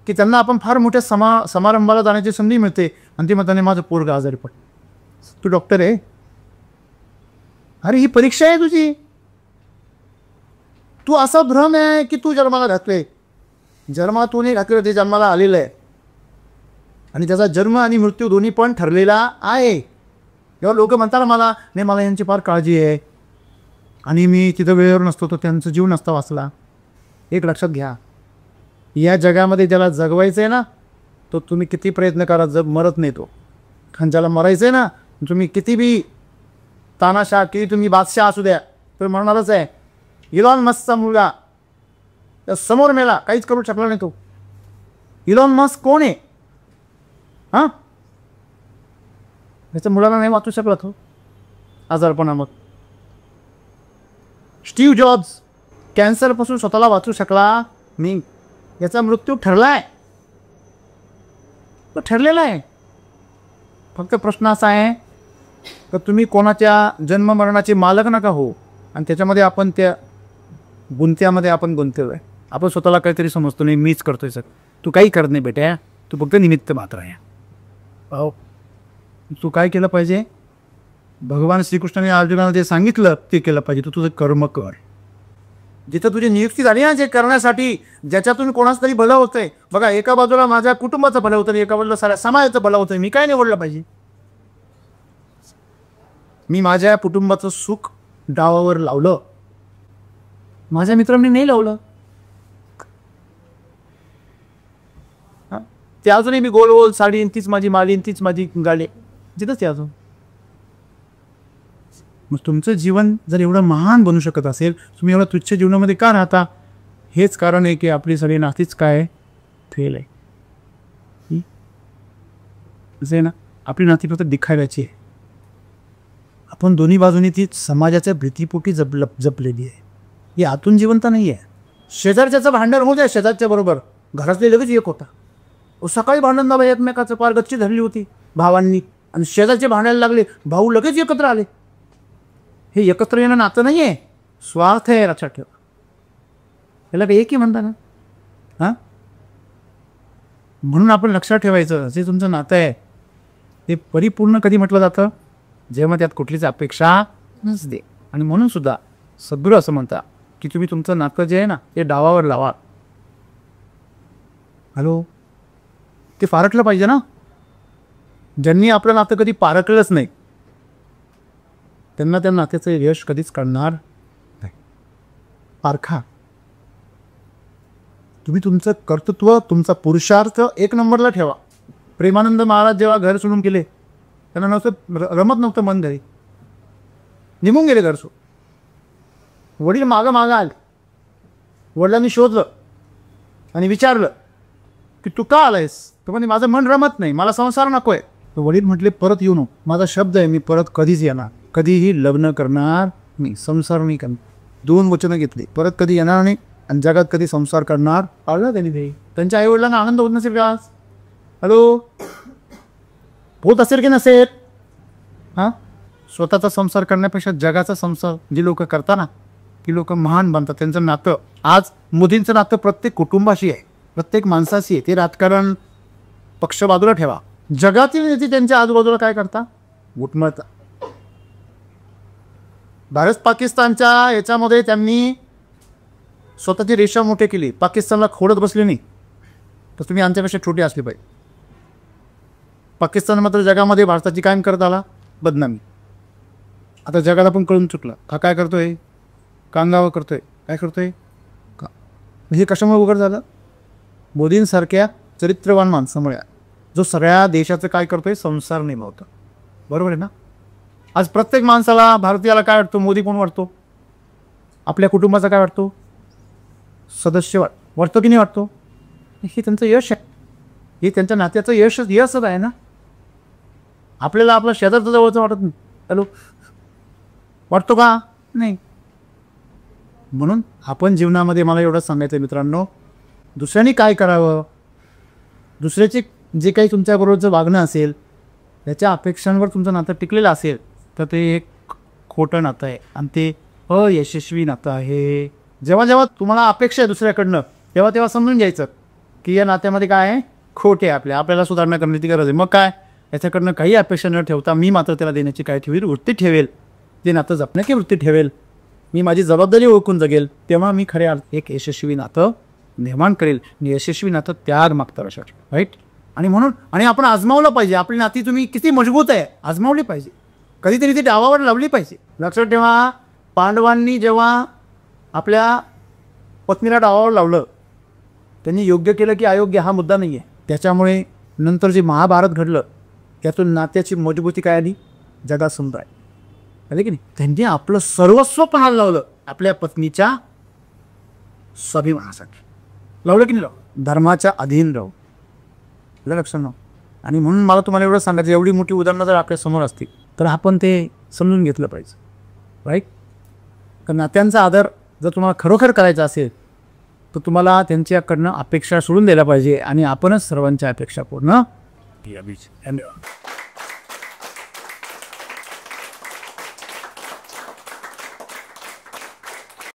की त्यांना आपण फार मोठ्या समारंभाला जाण्याची संधी मिळते आणि ते म्हणताना माझं पोरगं आजारी पड, तू डॉक्टर आहे. अरे ही परीक्षा आहे तुझी. तू असा भ्रम आहे की तू जन्माला घातले, जन्मातूनही घातलेलं ते जन्माला आलेलं आहे आणि त्याचा जन्म आणि मृत्यू दोन्ही पण ठरलेला आहे. जेव्हा लोक म्हणतात मला नाही मला यांची फार काळजी आहे आणि मी तिथं वेळेवर नसतो तर त्यांचं जीव नसता वाचला. एक लक्षात घ्या, या जगामध्ये ज्याला जगवायचं आहे ना तो तुम्ही किती प्रयत्न करा मरत नाही तो. आणि ज्याला मरायचं आहे ना तुम्ही किती बी तानाशाह किती तुम्ही बादशाह असू द्या तर म्हणणारच आहे. इलॉन मस्कचा मुलगा त्या समोर मेला, काहीच करू शकला नाही तो. इलॉन मस्क कोण आहे? हां, त्याच्या मुलाला नाही वाचू शकला तो आजारपणामध्ये. स्टीव्ह जॉब्स कॅन्सरपासून स्वतःला वाचू शकला नाही, याचा मृत्यू ठरलाय, तो ठरलेला आहे. फक्त प्रश्न असा आहे तर तुम्ही कोणाच्या जन्ममरणाचे मालक नका हो आणि त्याच्यामध्ये आपण त्या गुंत्यामध्ये आपण गुंतलो आहे. आपण स्वतःला काहीतरी समजतो नाही, मीच करतोय सर. तू काही करत नाही बेटा, तू फक्त निमित्त मात्र आहे. हो, तू काय केलं पाहिजे, भगवान श्रीकृष्णाने अर्जुनाला जे सांगितलं ते केलं पाहिजे. तू तुझं कर्म कर. जिथं तुझी नियुक्ती झाली ना जे करण्यासाठी ज्याच्यातून कोणाचं तरी भलं होतंय. बघा, एका बाजूला माझ्या कुटुंबाचं भलं होतं, एका बाजूला साऱ्या समाजाचं भलं होतं. मी काय निवडलं पाहिजे? मी माझ्या कुटुंबाचं सुख डावावर लावलं, माझ्या मित्रांनी नाही लावलं. ते अजूनही मी गोल गोल साडी, तीच माझी माली, तीच माझी गाडी, जिथंच ते अजून. मग तुमचं जीवन जर एवढं महान बनू शकत असेल, तुम्ही एवढं तुच्छ जीवनामध्ये का राहता? हेच कारण आहे की आपली सगळी नातीच काय फेल आहे. असे ना, आपली नाती फक्त दिखाव्याची आहे. आपण दोन्ही बाजूनी ती समाजाच्या भीतीपोटी जपलेली आहे. ही आतून जिवंत नाही आहे. शेजारच्याचं भांडण होऊ द्या शेजारच्या बरोबर, घरातले लगेच एक होता. सकाळी भांडण दाबा एकमेकाचं पार गच्ची धरली होती भावांनी आणि शेजारचे भांडायला लागले, भाऊ लगेच एकत्र आले. हे एकत्र येणं नातं नाही आहे, स्वार्थ आहे. लक्षात ठेवा. याला काही एकही म्हणता ना. हां, म्हणून आपण लक्षात ठेवायचं जे तुमचं नातं आहे ते परिपूर्ण कधी म्हटलं जातं, जेव्हा त्यात कुठलीच अपेक्षा नसते. आणि म्हणून सुद्धा सद्गुरू असं म्हणता की तुम्ही तुमचं नातं जे आहे ना ते डावावर लावा. हॅलो, ते फारकलं पाहिजे ना. ज्यांनी आपलं नातं कधी पारकलंच नाही त्यांना त्या नात्याचं यश कधीच कळणार नाही. पारखा. तुम्ही तुमचं कर्तृत्व, तुमचा पुरुषार्थ एक नंबरला ठेवा. प्रेमानंद महाराज जेव्हा घर सोडून गेले त्यांना नव्हतं रमत नव्हतं मन घरी, निघून गेले घर सोडून. वडील मागं आले. वडिलांनी शोधलं आणि विचारलं की तू का आलायस? तो म्हणजे माझं मन रमत नाही, मला संसार नको आहे. तर वडील म्हटले परत येऊ नको, माझा शब्द आहे मी परत कधीच येणार, कधीही लग्न करणार नाही, संसार नाही करणार. 2 वचनं घेतली, परत कधी येणार नाही आणि जगात कधी संसार करणार. आलं त्यांनी ते. त्यांच्या आईवडिलांना आनंद होत नसेल का आज? हॅलो, होत असेल की नसेल? हां, स्वतःचा संसार करण्यापेक्षा जगाचा संसार जी लोक करतात ना ती लोक महान बनतात. त्यांचं नातं, आज मोदींचं नातं प्रत्येक कुटुंबाशी आहे, प्रत्येक माणसाशी आहे. ते राजकारण पक्ष बाजूला ठेवा, जगातील नेते त्यांच्या आजूबाजूला काय करता? घुटमळता. भारत पाकिस्तानच्या याच्यामध्ये त्यांनी स्वतःची रेषा मोठी केली, पाकिस्तानला खोडत बसले नाही. तर तुम्ही आमच्यापेक्षा छोटी असली पाहिजे. पाकिस्तान मात्र जगामध्ये भारताची कायम करत आला बदनामी. आता जगाला पण कळून चुकलं. हा काय करतोय? कांगावा करतोय. काय करतोय? हे कशामुळे उघड झालं? मोदींसारख्या चरित्रवान माणसामुळे, जो सगळ्या देशाचं काय करतोय? संसार निभावतं. बरोबर आहे ना? आज प्रत्येक माणसाला, भारतीयाला काय वाटतं? मोदी कोण वाटतो? आपल्या कुटुंबाचा काय वाटतो? सदस्य वाटतो की नाही वाटतो? हे त्यांचं यश आहे. हे त्यांच्या नात्याचं यशच आहे ना. आपल्याला आपलं शेजारचं जवळचं वाटत नाही. हॅलो, वाटतो का? नाही. म्हणून आपण जीवनामध्ये, मला एवढंच सांगायचं आहे मित्रांनो, दुसऱ्यांनी काय करावं, दुसऱ्याचे जे काही तुमच्याबरोबरचं वागणं असेल, त्याच्या अपेक्षांवर तुमचं नातं टिकलेलं असेल, तर ते एक खोटं नातं आहे आणि ते अयशस्वी नातं आहे. जेव्हा जेव्हा तुम्हाला अपेक्षा आहे दुसऱ्याकडनं, तेव्हा समजून घ्यायचं की या नात्यामध्ये काय आहे? खोटे आहे. आपल्याला सुधारणा करण्याची गरज आहे. मग काय, याच्याकडनं काही अपेक्षा न ठेवता मी मात्र त्याला देण्याची काय ठेवेल? वृत्ती ठेवेल. ते नातं जपण्याची वृत्ती ठेवेल. मी माझी जबाबदारी ओळखून जगेल. तेव्हा मी खरे एक यशस्वी नातं निर्माण करेल. यशस्वी नातं त्याग मागतं अशा, राईट? आणि आपण आजमावलं पाहिजे. आपली नाती तुम्ही किती मजबूत आहे आजमावली पाहिजे. कधीतरी ती डावावर लावली पाहिजे. लक्षात ठेवा, पांडवांनी जेव्हा आपल्या पत्नीला डावावर लावलं, त्यांनी योग्य केलं की अयोग्य हा मुद्दा नाही आहे. त्याच्यामुळे नंतर जे महाभारत घडलं, त्यातून नात्याची मजबूती काय आली? जगासमोर आहे. की नाही? त्यांनी आपलं सर्वस्व पणाला लावलं आपल्या पत्नीच्या स्वाभिमानासाठी. लावलं की नाही लावलं? धर्माच्या अधीन राहू. लक्षात ना. आणि म्हणून मला तुम्हाला एवढं सांगायचं, एवढी मोठी उदाहरणं जर आपल्या समोर असतील तर आपण ते समजून घेतलं पाहिजे, राईट? कारण नात्यांचा आदर जर तुम्हाला खरोखर करायचा असेल तर तुम्हाला त्यांच्याकडनं अपेक्षा सोडून द्यायला पाहिजे आणि आपणच सर्वांच्या अपेक्षा पूर्ण.